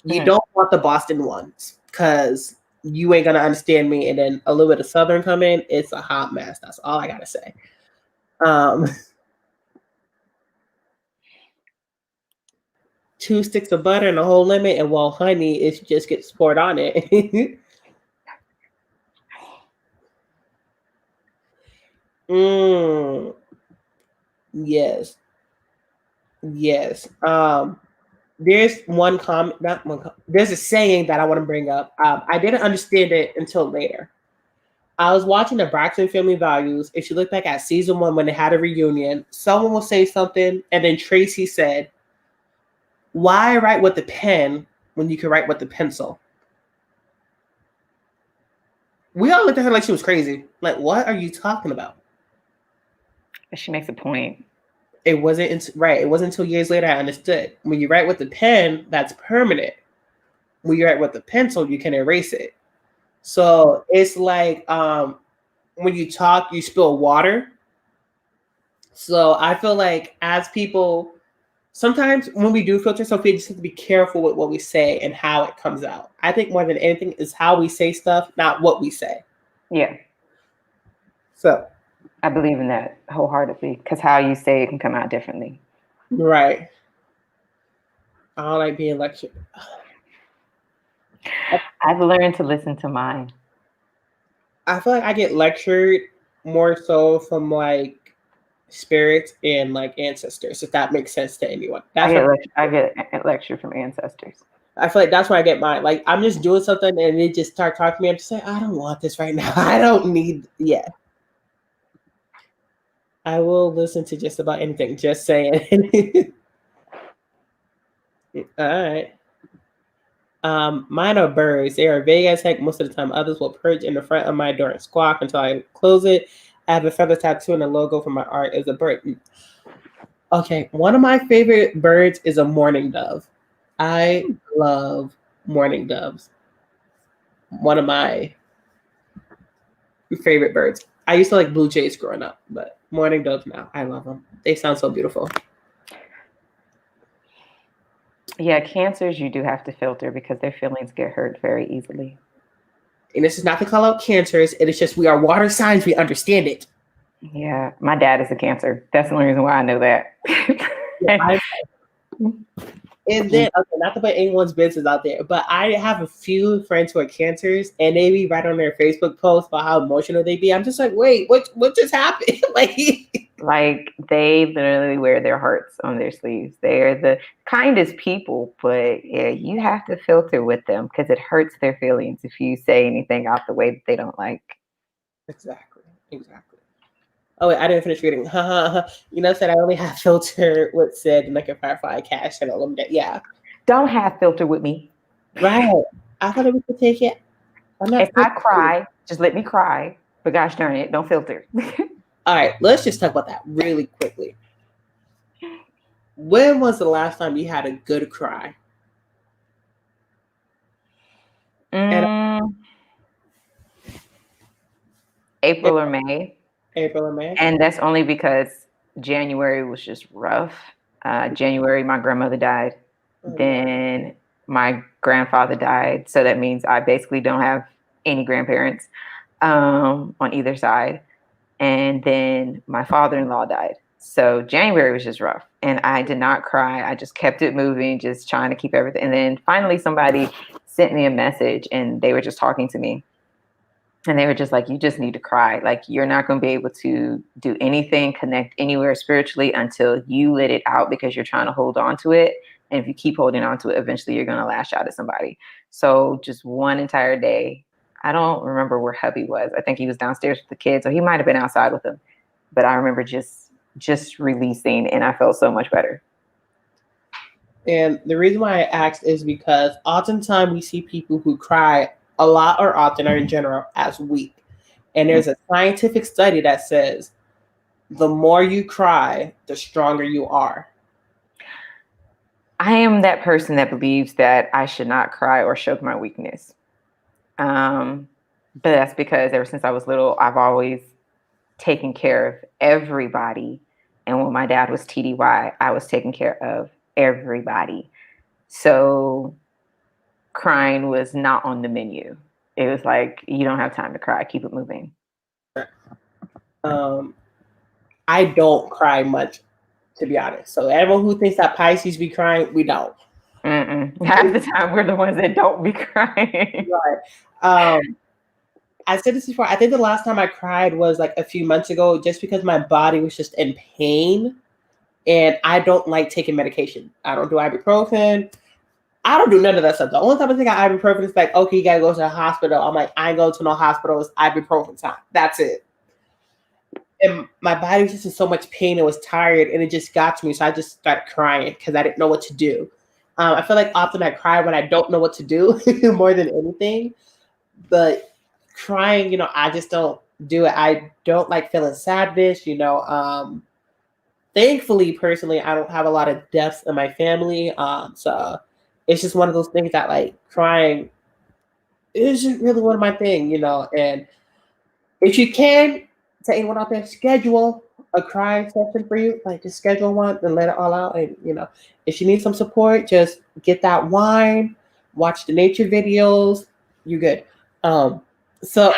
You don't want the Boston ones because you ain't gonna understand me. And then a little bit of southern come in, it's a hot mess. That's all I gotta say. 2 sticks of butter and a whole lemon, and well, honey, it just gets poured on it. Yes. Yes. There's one comment, not one. There's a saying that I want to bring up. I didn't understand it until later. I was watching the Braxton Family Values. If you look back at season 1 when they had a reunion, someone will say something, and then Tracy said, "Why write with the pen when you can write with the pencil?" We all looked at her like she was crazy. Like, what are you talking about? She makes a point. It wasn't right. It wasn't until years later I understood. When you write with the pen, that's permanent. When you write with the pencil, you can erase it. So it's like when you talk, you spill water. So I feel like as people, sometimes when we do filter stuff, we just have to be careful with what we say and how it comes out. I think more than anything is how we say stuff, not what we say. Yeah. So I believe in that wholeheartedly because how you say it can come out differently. Right. I don't like being lectured. I've learned to listen to mine. I feel like I get lectured more so from like spirits and like ancestors, if that makes sense to anyone. I get a lecture from ancestors. I feel like that's where I get mine. Like I'm just doing something and they just start talking to me. I'm just like, I don't want this right now. I don't need. Yeah. I will listen to just about anything. Just saying. All right. Mine are birds. They are vague as heck most of the time. Others will perch in the front of my door and squawk until I close it. I have a feather tattoo and the logo for my art is a bird. Okay, one of my favorite birds is a mourning dove. I love mourning doves. One of my favorite birds. I used to like blue jays growing up, but mourning doves now, I love them. They sound so beautiful. Yeah, cancers you do have to filter because their feelings get hurt very easily. And this is not to call out cancers. It is just we are water signs. We understand it. Yeah, my dad is a Cancer. That's the only reason why I know that. Yeah, and then, okay, not to put anyone's business out there, but I have a few friends who are cancers, and they be right on their Facebook post about how emotional they be. I'm just like, wait, what just happened? Like they literally wear their hearts on their sleeves. They're the kindest people, but yeah, you have to filter with them because it hurts their feelings if you say anything out the way that they don't like. Exactly. Oh wait, I didn't finish reading. Said I only have filter what said and like a Firefly cash and all of that. Yeah. Don't have filter with me. Right. I thought we could take it. If I cry, just let me cry. But gosh darn it, don't filter. All right, let's just talk about that really quickly. When was the last time you had a good cry? April or May. April or May. And that's only because January was just rough. January, my grandmother died. Then my grandfather died. So that means I basically don't have any grandparents on either side. And then my father-in-law died. So January was just rough. And I did not cry. I just kept it moving, just trying to keep everything. And then finally somebody sent me a message and they were just talking to me. And they were just like, you just need to cry. Like, you're not going to be able to do anything, connect anywhere spiritually until you let it out because you're trying to hold on to it. And if you keep holding on to it, eventually you're going to lash out at somebody. So just one entire day, I don't remember where hubby was. I think he was downstairs with the kids, or he might have been outside with them. But I remember just releasing, and I felt so much better. And the reason why I asked is because oftentimes we see people who cry a lot or often or in general as weak. And there's a scientific study that says the more you cry, the stronger you are. I am that person that believes that I should not cry or show my weakness. But that's because ever since I was little, I've always taken care of everybody. And when my dad was TDY, I was taking care of everybody. So crying was not on the menu. It was like, you don't have time to cry. Keep it moving. I don't cry much, to be honest. So everyone who thinks that Pisces be crying, we don't. Half the time, we're the ones that don't be crying. Right. I said this before. I think the last time I cried was like a few months ago, just because my body was just in pain, and I don't like taking medication. I don't do ibuprofen. I don't do none of that stuff. The only time I think I ibuprofen is like, okay, you gotta go to the hospital. I'm like, I ain't going to no hospital. It's ibuprofen time. That's it. And my body was just in so much pain. It was tired, and it just got to me. So I just started crying because I didn't know what to do. I feel like often I cry when I don't know what to do more than anything. But crying, I just don't do it. I don't like feeling sadness. Thankfully, personally, I don't have a lot of deaths in my family. So it's just one of those things that like crying is just really one of my thing, and if you can, to anyone out there, schedule a crying session for you. Like just schedule one and let it all out. And if you need some support, just get that wine, watch the nature videos. You're good. So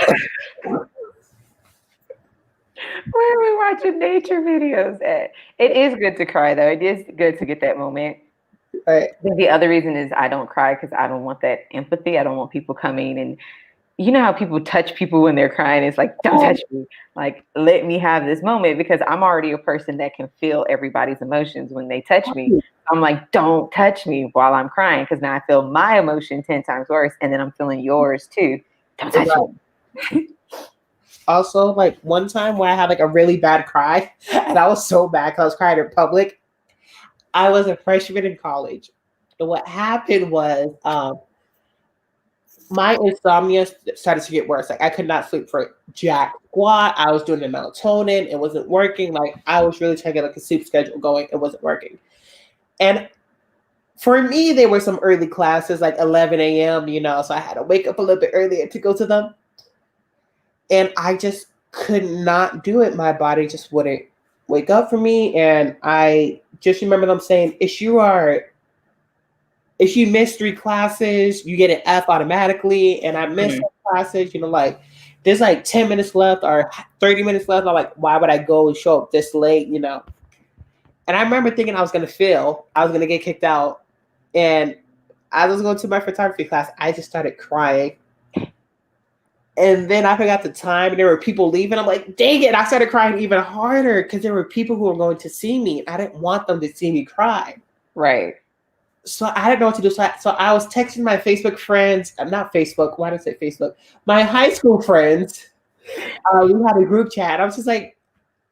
where are we watching nature videos at? It is good to cry though. It is good to get that moment. Right. The other reason is I don't cry because I don't want that empathy. I don't want people coming and you know how people touch people when they're crying. It's like, don't touch me. Like, let me have this moment because I'm already a person that can feel everybody's emotions when they touch me. I'm like, don't touch me while I'm crying because now I feel my emotion 10 times worse and then I'm feeling yours too. Don't touch me. Also, like one time where I had like a really bad cry and I was so bad because I was crying in public. I was a freshman in college. And what happened was my insomnia started to get worse. Like I could not sleep for jack squat. I was doing the melatonin. It wasn't working. Like I was really trying to get like a sleep schedule going. It wasn't working. And for me, there were some early classes, like 11 a.m., so I had to wake up a little bit earlier to go to them. And I just could not do it. My body just wouldn't wake up for me. And I just remember them saying, if you are if you miss 3 classes, you get an F automatically. And I missed some classes, like there's like 10 minutes left or 30 minutes left. I'm like, why would I go and show up this late, And I remember thinking I was going to fail. I was going to get kicked out. And I was going to my photography class. I just started crying. And then I forgot the time and there were people leaving. I'm like, dang it. I started crying even harder because there were people who were going to see me. I didn't want them to see me cry. Right. So I didn't know what to do. So I was texting my Facebook friends. Not Facebook. Why did I say Facebook? My high school friends. We had a group chat. I was just like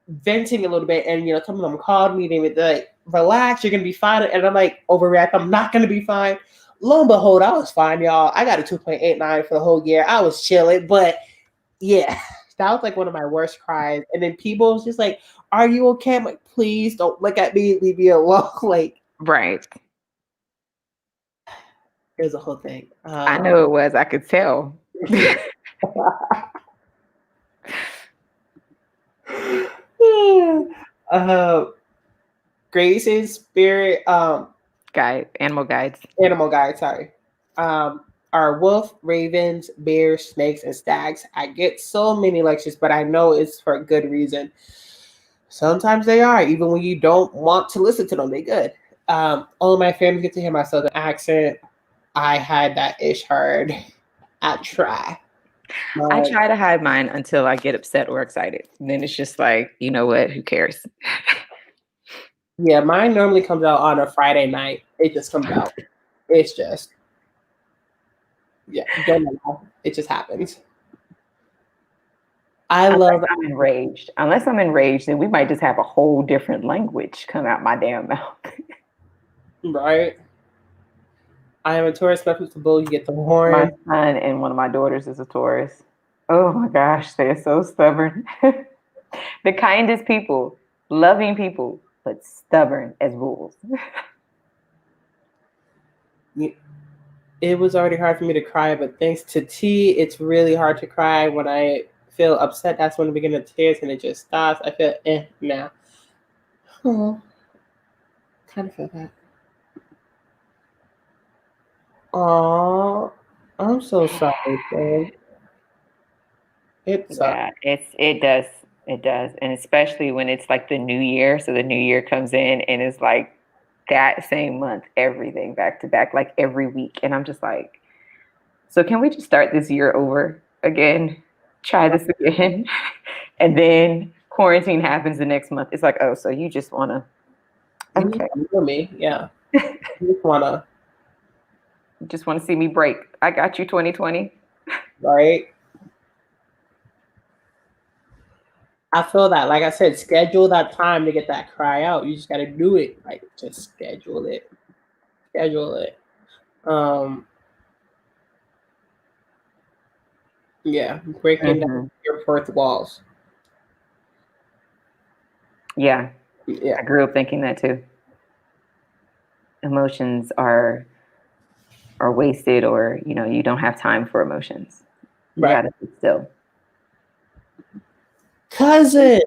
venting a little bit. And, some of them called me. They were like, relax. You're going to be fine. And I'm like, overreact. I'm not going to be fine. Lo and behold, I was fine, y'all. I got a 2.89 for the whole year. I was chilling. But yeah, that was like one of my worst cries. And then people was just like, are you okay? I'm like, please don't look at me. Leave me alone. Like, right. It was a whole thing. I know it was. I could tell. Grace's spirit guide, animal guides. Animal guide, sorry. Are wolf, ravens, bears, snakes, and stags. I get so many lectures, but I know it's for a good reason. Sometimes they are, even when you don't want to listen to them, they're good. All of my family get to hear my southern accent. I hide that ish hard. I try. I try to hide mine until I get upset or excited. And then it's just like, you know what? Who cares? Yeah, mine normally comes out on a Friday night. It just comes out. It's just, yeah, don't know. It just happens. Unless I'm enraged. Unless I'm enraged, then we might just have a whole different language come out my damn mouth. Right. I am a Taurus, left with the bull, you get the horn. My son and one of my daughters is a Taurus. Oh my gosh, they're so stubborn. The kindest people, loving people, but stubborn as bulls. It was already hard for me to cry, but thanks to tea, it's really hard to cry. When I feel upset, that's when I begin to tears and it just stops. I feel now. Oh, kind of feel that. Oh, I'm so sorry, babe. It sucks. Yeah, it does, and especially when it's like the new year. So the new year comes in and it's like that same month, everything back to back, like every week, and I'm just like, so can we just start this year over again? Try this again, and then quarantine happens the next month. It's like, oh, so you just wanna? Okay, you know me, yeah. You just want to see me break. I got you, 2020. Right. I feel that. Like I said, schedule that time to get that cry out. You just got to do it. Like, just schedule it. Schedule it. Yeah, breaking down your fourth walls. Yeah. I grew up thinking that too. Emotions are wasted, or you don't have time for emotions. You gotta sit still. Cousin.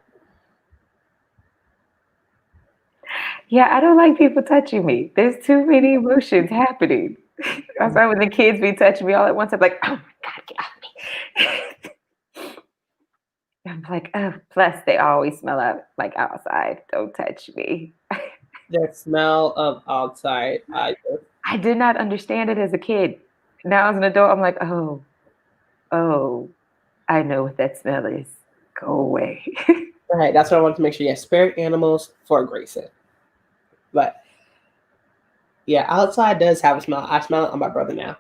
Yeah, I don't like people touching me. There's too many emotions happening. That's why when the kids be touching me all at once, I'm like, oh my God, get off me. I'm like, oh, plus they always smell out like outside. Don't touch me. That smell of outside. I did not understand it as a kid. Now as an adult, I'm like, oh, I know what that smell is. Go away. Right. That's what I wanted to make sure. Yeah, spirit animals for Grayson. But yeah, outside does have a smell. I smell it on my brother now.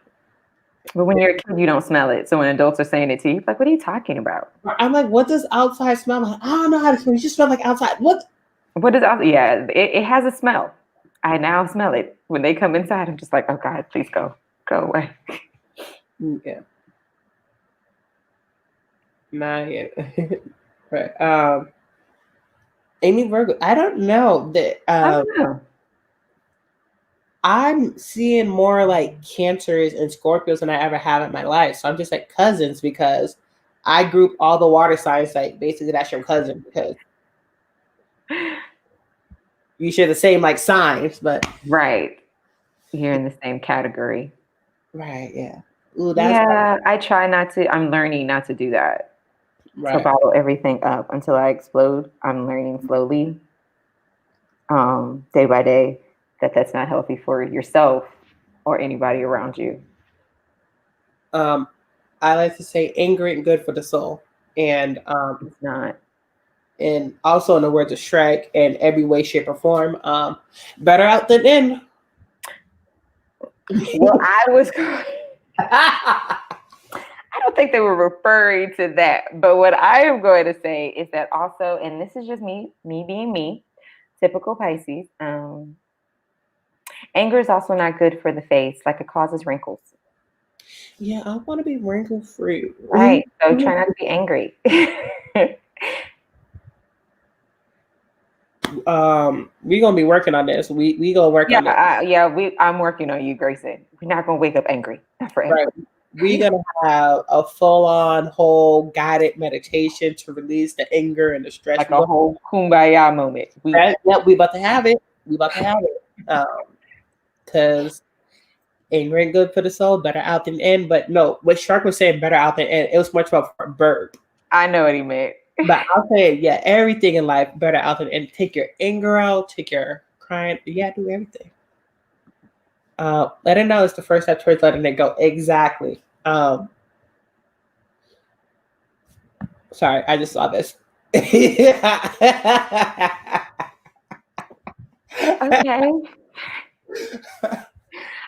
But when you're a kid, you don't smell it. So when adults are saying it to you, like, what are you talking about? I'm like, what does outside smell like? I don't know how to smell. You just smell like outside. What does outside? Yeah, it has a smell. I now smell it. When they come inside, I'm just like, oh God, please go away. Yeah. Not yet. Right. Amy Virgo. I don't know that. I don't know. I'm seeing more like Cancers and Scorpios than I ever have in my life. So I'm just like cousins because I group all the water signs like basically that's your cousin because you share the same like signs, but right. you're in the same category. Right. Yeah. Ooh, that's Yeah, I try not to. I'm learning not to do that. To right. bottle everything up until I explode. I'm learning slowly, day by day, that that's not healthy for yourself or anybody around you. I like to say anger ain't good for the soul. It's not. And also in the words of Shrek, in every way, shape, or form, better out than in. Well, I was. I don't think they were referring to that, but what I am going to say is that also, and this is just me being me, typical Pisces. Anger is also not good for the face, like it causes wrinkles. Yeah, I want to be wrinkle free. Right. So try not to be angry. We're gonna be working on this. We gonna work on this. I'm working on you, Grayson. We're not gonna wake up angry. Not forever. Right. We're gonna have a full-on whole guided meditation to release the anger and the stress. Like a whole kumbaya moment. We about to have it. We about to have it. Because anger ain't good for the soul, better out than in. But no, what Shark was saying, better out than in, it was much about a verb. I know what he meant. But I'll say, yeah, everything in life better out than in. Take your anger out, take your crying. Yeah, do everything. Let it know it's the first step towards letting it go. Exactly. Sorry, I just saw this. Okay.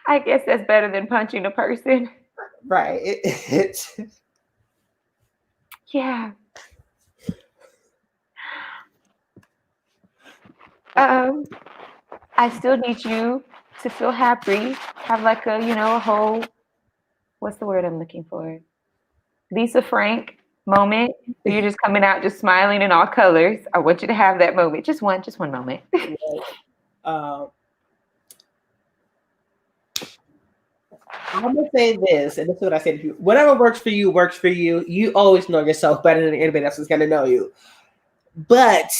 I guess that's better than punching a person. Right. Yeah. I still need you to feel happy. Have like a whole, what's the word I'm looking for? Lisa Frank moment. You're just coming out, just smiling in all colors. I want you to have that moment. Just one moment. I'm gonna say this, and this is what I say to you. Whatever works for you works for you. You always know yourself better than anybody else is gonna know you. But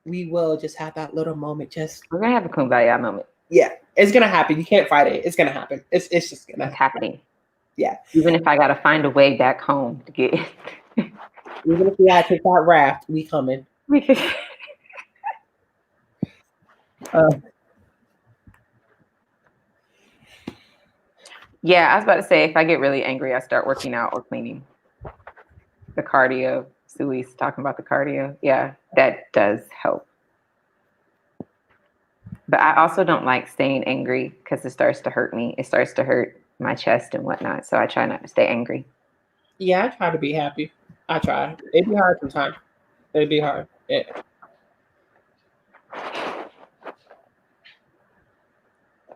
we will just have that little moment. We're gonna have a kumbaya moment. Yeah, it's gonna happen. You can't fight it. It's gonna happen. It's just gonna happening. Yeah. Even if I gotta find a way back home to get it. Even if we gotta take that raft, we coming. Yeah, I was about to say, if I get really angry, I start working out or cleaning. The cardio. Sui's talking about the cardio. Yeah, that does help. But I also don't like staying angry because it starts to hurt me. It starts to hurt my chest and whatnot. So I try not to stay angry. Yeah, I try to be happy. I try. It'd be hard sometimes. It'd be hard. Yeah.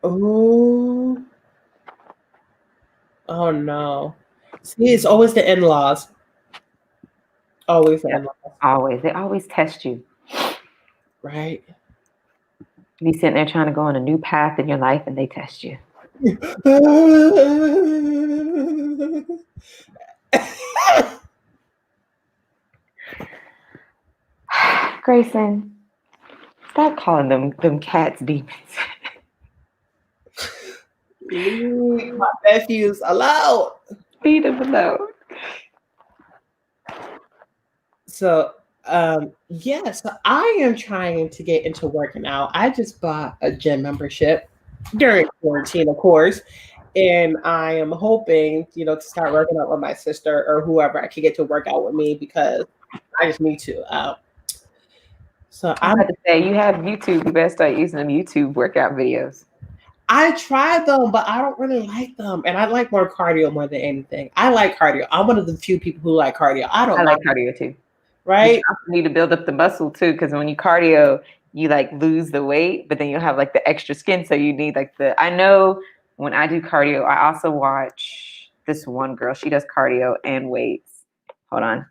Oh. Oh no. See, it's always the in-laws. Always the in-laws. Always. They always test you. Right. You be sitting there trying to go on a new path in your life and they test you. Grayson, stop calling them cats demons. Leave my nephews alone. Leave them alone. So, so I am trying to get into working out. I just bought a gym membership during quarantine, of course, and I am hoping, to start working out with my sister or whoever I can get to work out with me because I just need to. So I'm about to say, you have YouTube. You better start using them YouTube workout videos. I tried them, but I don't really like them. And I like more cardio more than anything. I like cardio. I'm one of the few people who like cardio. I like cardio too. Right? You also need to build up the muscle too, because when you cardio, you like lose the weight, but then you'll have like the extra skin. So you need like I know when I do cardio, I also watch this one girl. She does cardio and weights. Hold on.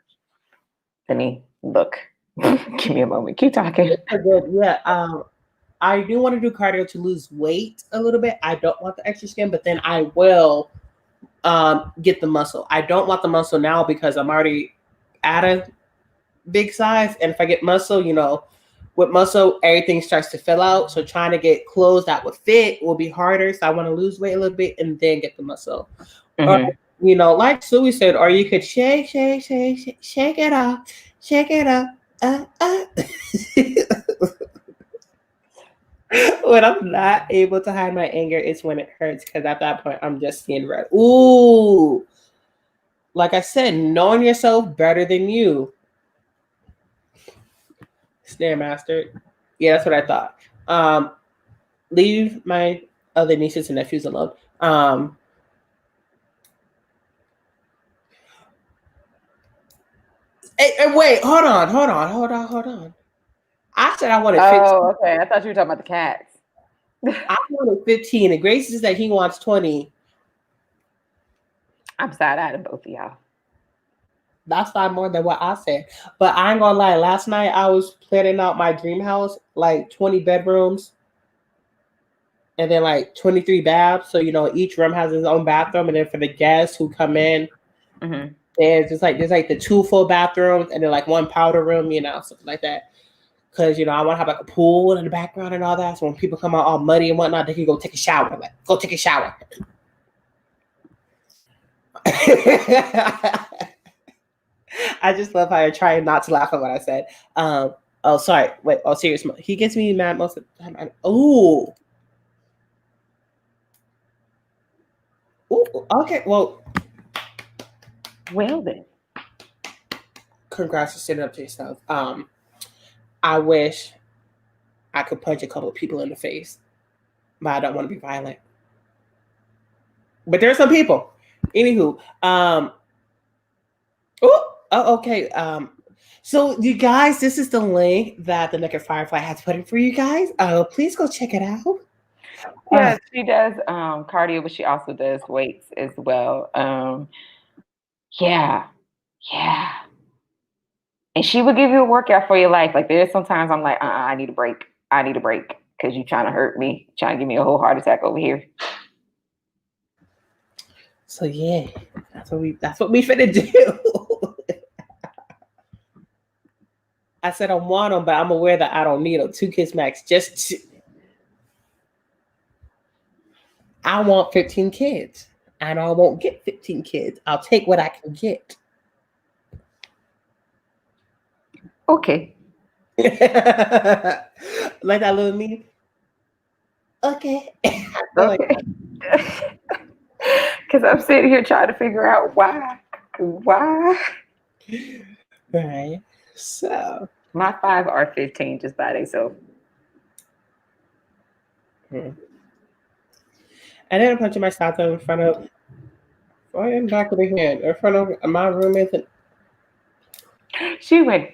Let me look. Give me a moment. Keep talking. Yeah. I do want to do cardio to lose weight a little bit. I don't want the extra skin, but then I will get the muscle. I don't want the muscle now because I'm already at a big size. And if I get muscle, with muscle, everything starts to fill out. So trying to get clothes that would fit will be harder. So I want to lose weight a little bit and then get the muscle. Or, like Suey said, or you could shake it off, shake it up. When I'm not able to hide my anger, it's when it hurts, because at that point I'm just seeing red. Ooh, like I said, knowing yourself better than you. Snare Master. Yeah, that's what I thought. Leave my other nieces and nephews alone. Hey, wait, hold on. I said I wanted 15. Oh, okay. I thought you were talking about the cats. I wanted 15, and Grace said he wants 20. I'm side-eyed to both of y'all. That's not more than what I said. But I ain't gonna lie, last night I was planning out my dream house, like 20 bedrooms and then like 23 baths. So, each room has its own bathroom. And then for the guests who come in, there's like the 2 full bathrooms and then like 1 powder room, something like that. Because, I want to have like a pool in the background and all that. So when people come out all muddy and whatnot, they can go take a shower. Like, go take a shower. I just love how you're trying not to laugh at what I said. Oh, sorry. Wait. Oh, serious. He gets me mad most of the time. Ooh. Okay. Well then. Congrats for standing up to yourself. I wish I could punch a couple of people in the face, but I don't want to be violent. But there are some people. Anywho. Okay. So you guys, this is the link that the Naked Firefly has put in for you guys. Please go check it out. Yeah, she does cardio, but she also does weights as well. Yeah. And she would give you a workout for your life. Like there's sometimes I'm like, I need a break. Because you're trying to hurt me, trying to give me a whole heart attack over here. So yeah, that's what we finna do. I said I want them, but I'm aware that I don't need them. 2 kids max. I want 15 kids, and I won't get 15 kids. I'll take what I can get. Okay. Like that little meme. Okay. Okay. Because I'm sitting here trying to figure out why. Right. So my 5 are 15 just by themselves. And then I'm punching my stop in front of, right in the back of the hand, in front of my roommate. She went,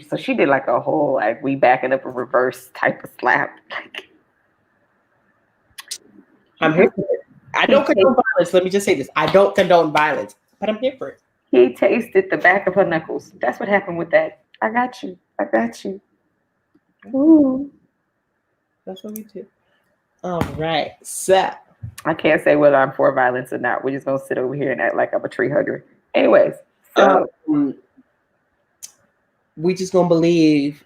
so she did like a whole, like, we backing up a reverse type of slap. I'm here for it. I don't condone violence. Let me just say this. I don't condone violence, but I'm here for it. He tasted the back of her knuckles. That's what happened with that. I got you. Ooh. That's what we do. All right. So I can't say whether I'm for violence or not. We're just going to sit over here and act like I'm a tree hugger. Anyways. So we just going to believe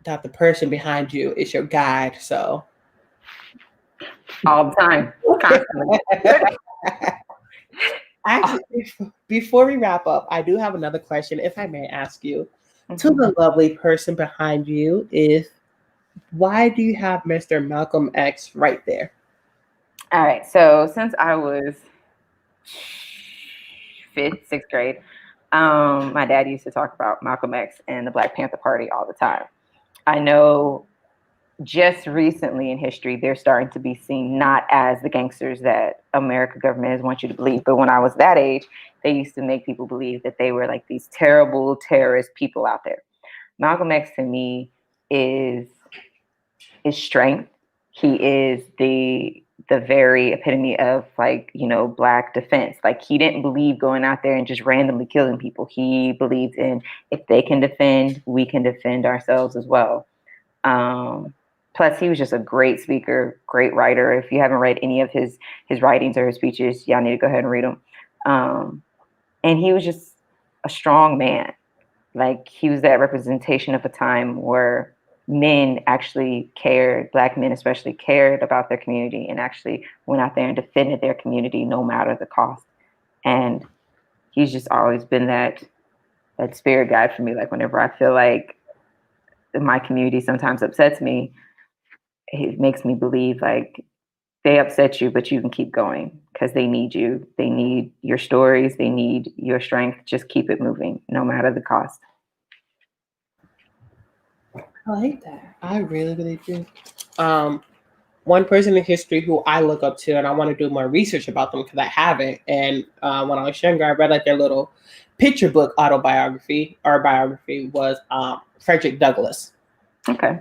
that the person behind you is your guide. So all the time. Constantly. Actually, before we wrap up, I do have another question, if I may ask you, to the lovely person behind you, is why do you have Mr. Malcolm X right there? All right. So since I was 5th, 6th grade, my dad used to talk about Malcolm X and the Black Panther Party all the time. I know just recently in history, they're starting to be seen not as the gangsters that American government wants you to believe. But when I was that age, they used to make people believe that they were like these terrible terrorist people out there. Malcolm X to me is strength. He is the very epitome of, like, Black defense. Like, he didn't believe going out there and just randomly killing people. He believed in, if they can defend, we can defend ourselves as well. Plus, he was just a great speaker, great writer. If you haven't read any of his writings or his speeches, y'all need to go ahead and read them. And he was just a strong man. Like, he was that representation of a time where men actually cared, Black men especially cared about their community and actually went out there and defended their community no matter the cost. And he's just always been that spirit guide for me. Like whenever I feel like my community sometimes upsets me, it makes me believe like they upset you, but you can keep going because they need you. They need your stories. They need your strength. Just keep it moving no matter the cost. I like that. I really, really do. One person in history who I look up to, and I want to do more research about them because I haven't. And when I was younger, I read like their little picture book autobiography or biography was Frederick Douglass. Okay.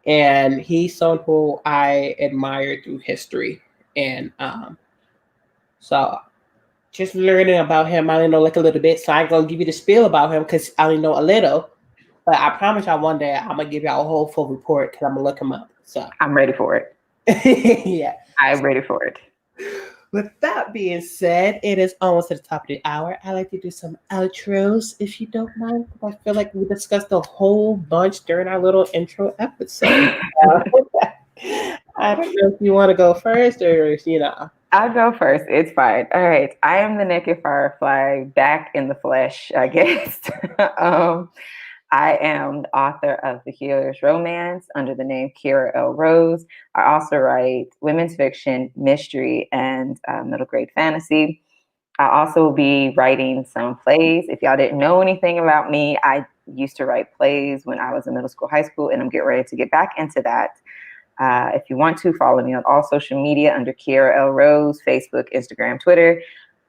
And he's someone who I admire through history. And so just learning about him, I only know like a little bit. So I ain't gonna give you the spiel about him because I only know a little. But I promise y'all one day I'm gonna give y'all a whole full report because I'm gonna look him up. So I'm ready for it. Yeah. I'm ready for it. With that being said, it is almost at the top of the hour. I like to do some outros if you don't mind. I feel like we discussed a whole bunch during our little intro episode. I don't know if you want to go first or I'll go first. It's fine. All right. I am the Naked Firefly, back in the flesh, I guess. I am the author of The Healer's Romance under the name Kira L. Rose. I also write women's fiction, mystery, and middle grade fantasy. I also will be writing some plays. If y'all didn't know anything about me, I used to write plays when I was in middle school, high school, and I'm getting ready to get back into that. If you want to, follow me on all social media under Kira L. Rose, Facebook, Instagram, Twitter.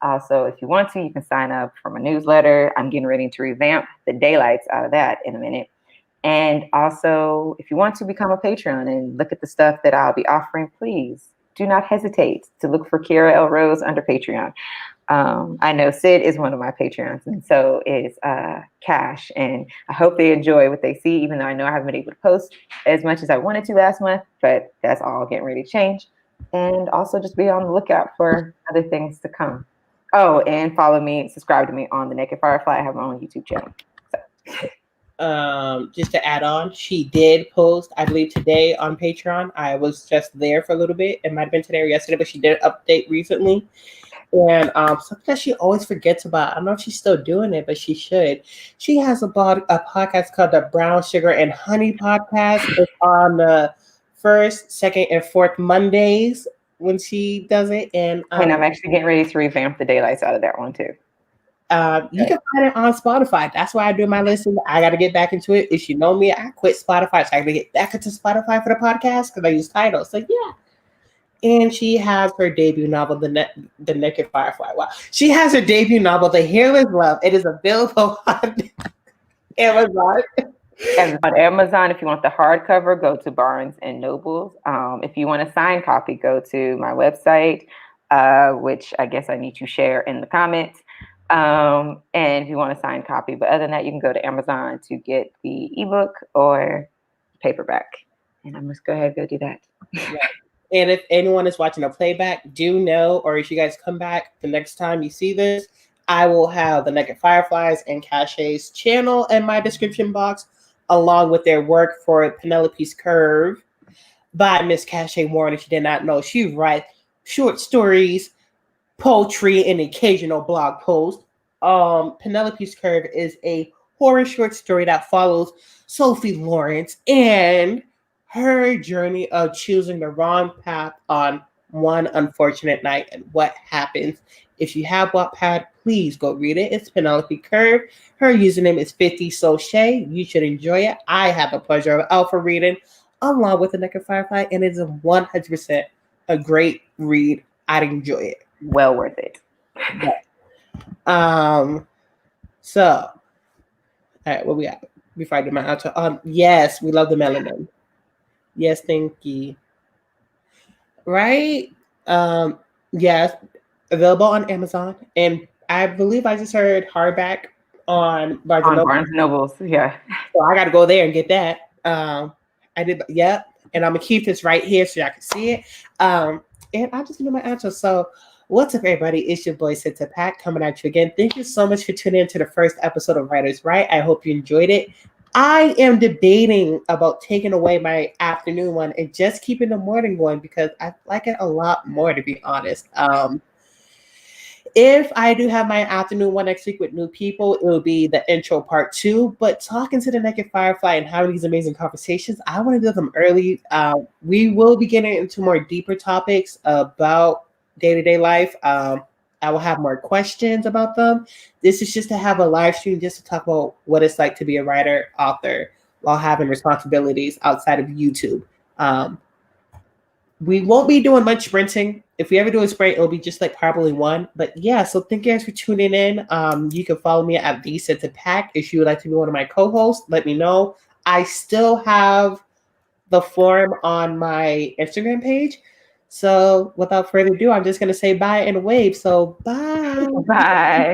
Also, if you want to, you can sign up for my newsletter. I'm getting ready to revamp the daylights out of that in a minute. And also, if you want to become a Patreon and look at the stuff that I'll be offering, please do not hesitate to look for Kira L. Rose under Patreon. I know Sid is one of my Patreons, and so is Cash. And I hope they enjoy what they see, even though I know I haven't been able to post as much as I wanted to last month, but that's all getting ready to change. And also just be on the lookout for other things to come. Oh, and follow me, subscribe to me on The Naked Firefly. I have my own YouTube channel. So. Just to add on, she did post, I believe, today on Patreon. I was just there for a little bit. It might have been today or yesterday, but she did an update recently. And something that she always forgets about. I don't know if she's still doing it, but she should. She has a podcast called the Brown Sugar and Honey Podcast. It's on the first, second, and fourth Mondays when she does it. And I'm actually getting ready to revamp the daylights out of that one too. You can find it on Spotify. That's why I do my listen. I got to get back into it. If you know me, I quit Spotify, so I got to get back into Spotify for the podcast because I use Tidal. So yeah. And she has her debut novel, The Naked Firefly. Wow. She has her debut novel, The Healer's Love. It is available on Amazon. And on Amazon, if you want the hardcover, go to Barnes and Nobles. If you want a signed copy, go to my website, which I guess I need to share in the comments. And if you want a signed copy, but other than that, you can go to Amazon to get the ebook or paperback. And I'm just go ahead and go do that. Yeah. And if anyone is watching a playback, do know, or if you guys come back the next time you see this, I will have the Naked Fireflies and Cachet's channel in my description box, along with their work for Penelope's Curve by Miss Cachet Warren. If you did not know, she writes short stories, poetry, and occasional blog posts. Penelope's Curve is a horror short story that follows Sophie Lawrence and her journey of choosing the wrong path on one unfortunate night and what happens. If you have Wattpad, please go read it. It's Penelope Curve. Her username is 50 Sochet. You should enjoy it. I had the pleasure of alpha reading along with the Naked Firefly, and it's 100% a great read. I'd enjoy it. Well worth it. So, all right, what we got before I do my outro? Yes, we love the melanin. Yes, thank you. Right? Yes, available on Amazon, and I believe I just heard hardback on Barnes and Nobles. Yeah. So I got to go there and get that. I did, yep. And I'm gonna keep this right here so y'all can see it. And I'll just do my outro. So, what's up, everybody? It's your boy Sita Pack coming at you again. Thank you so much for tuning in to the first episode of Writers Right. I hope you enjoyed it. I am debating about taking away my afternoon one and just keeping the morning one because I like it a lot more, to be honest. If I do have my afternoon one next week with new people, it will be the intro part 2. But talking to the Naked Firefly and having these amazing conversations, I want to do them early. We will be getting into more deeper topics about day-to-day life. I will have more questions about them. This is just to have a live stream just to talk about what it's like to be a writer, author, while having responsibilities outside of YouTube. We won't be doing much sprinting. If we ever do a sprint, it'll be just like probably one. But yeah, so thank you guys for tuning in. You can follow me at the Set to Pack. If you would like to be one of my co-hosts, let me know. I still have the form on my Instagram page. So without further ado, I'm just gonna say bye and wave. So bye. Bye.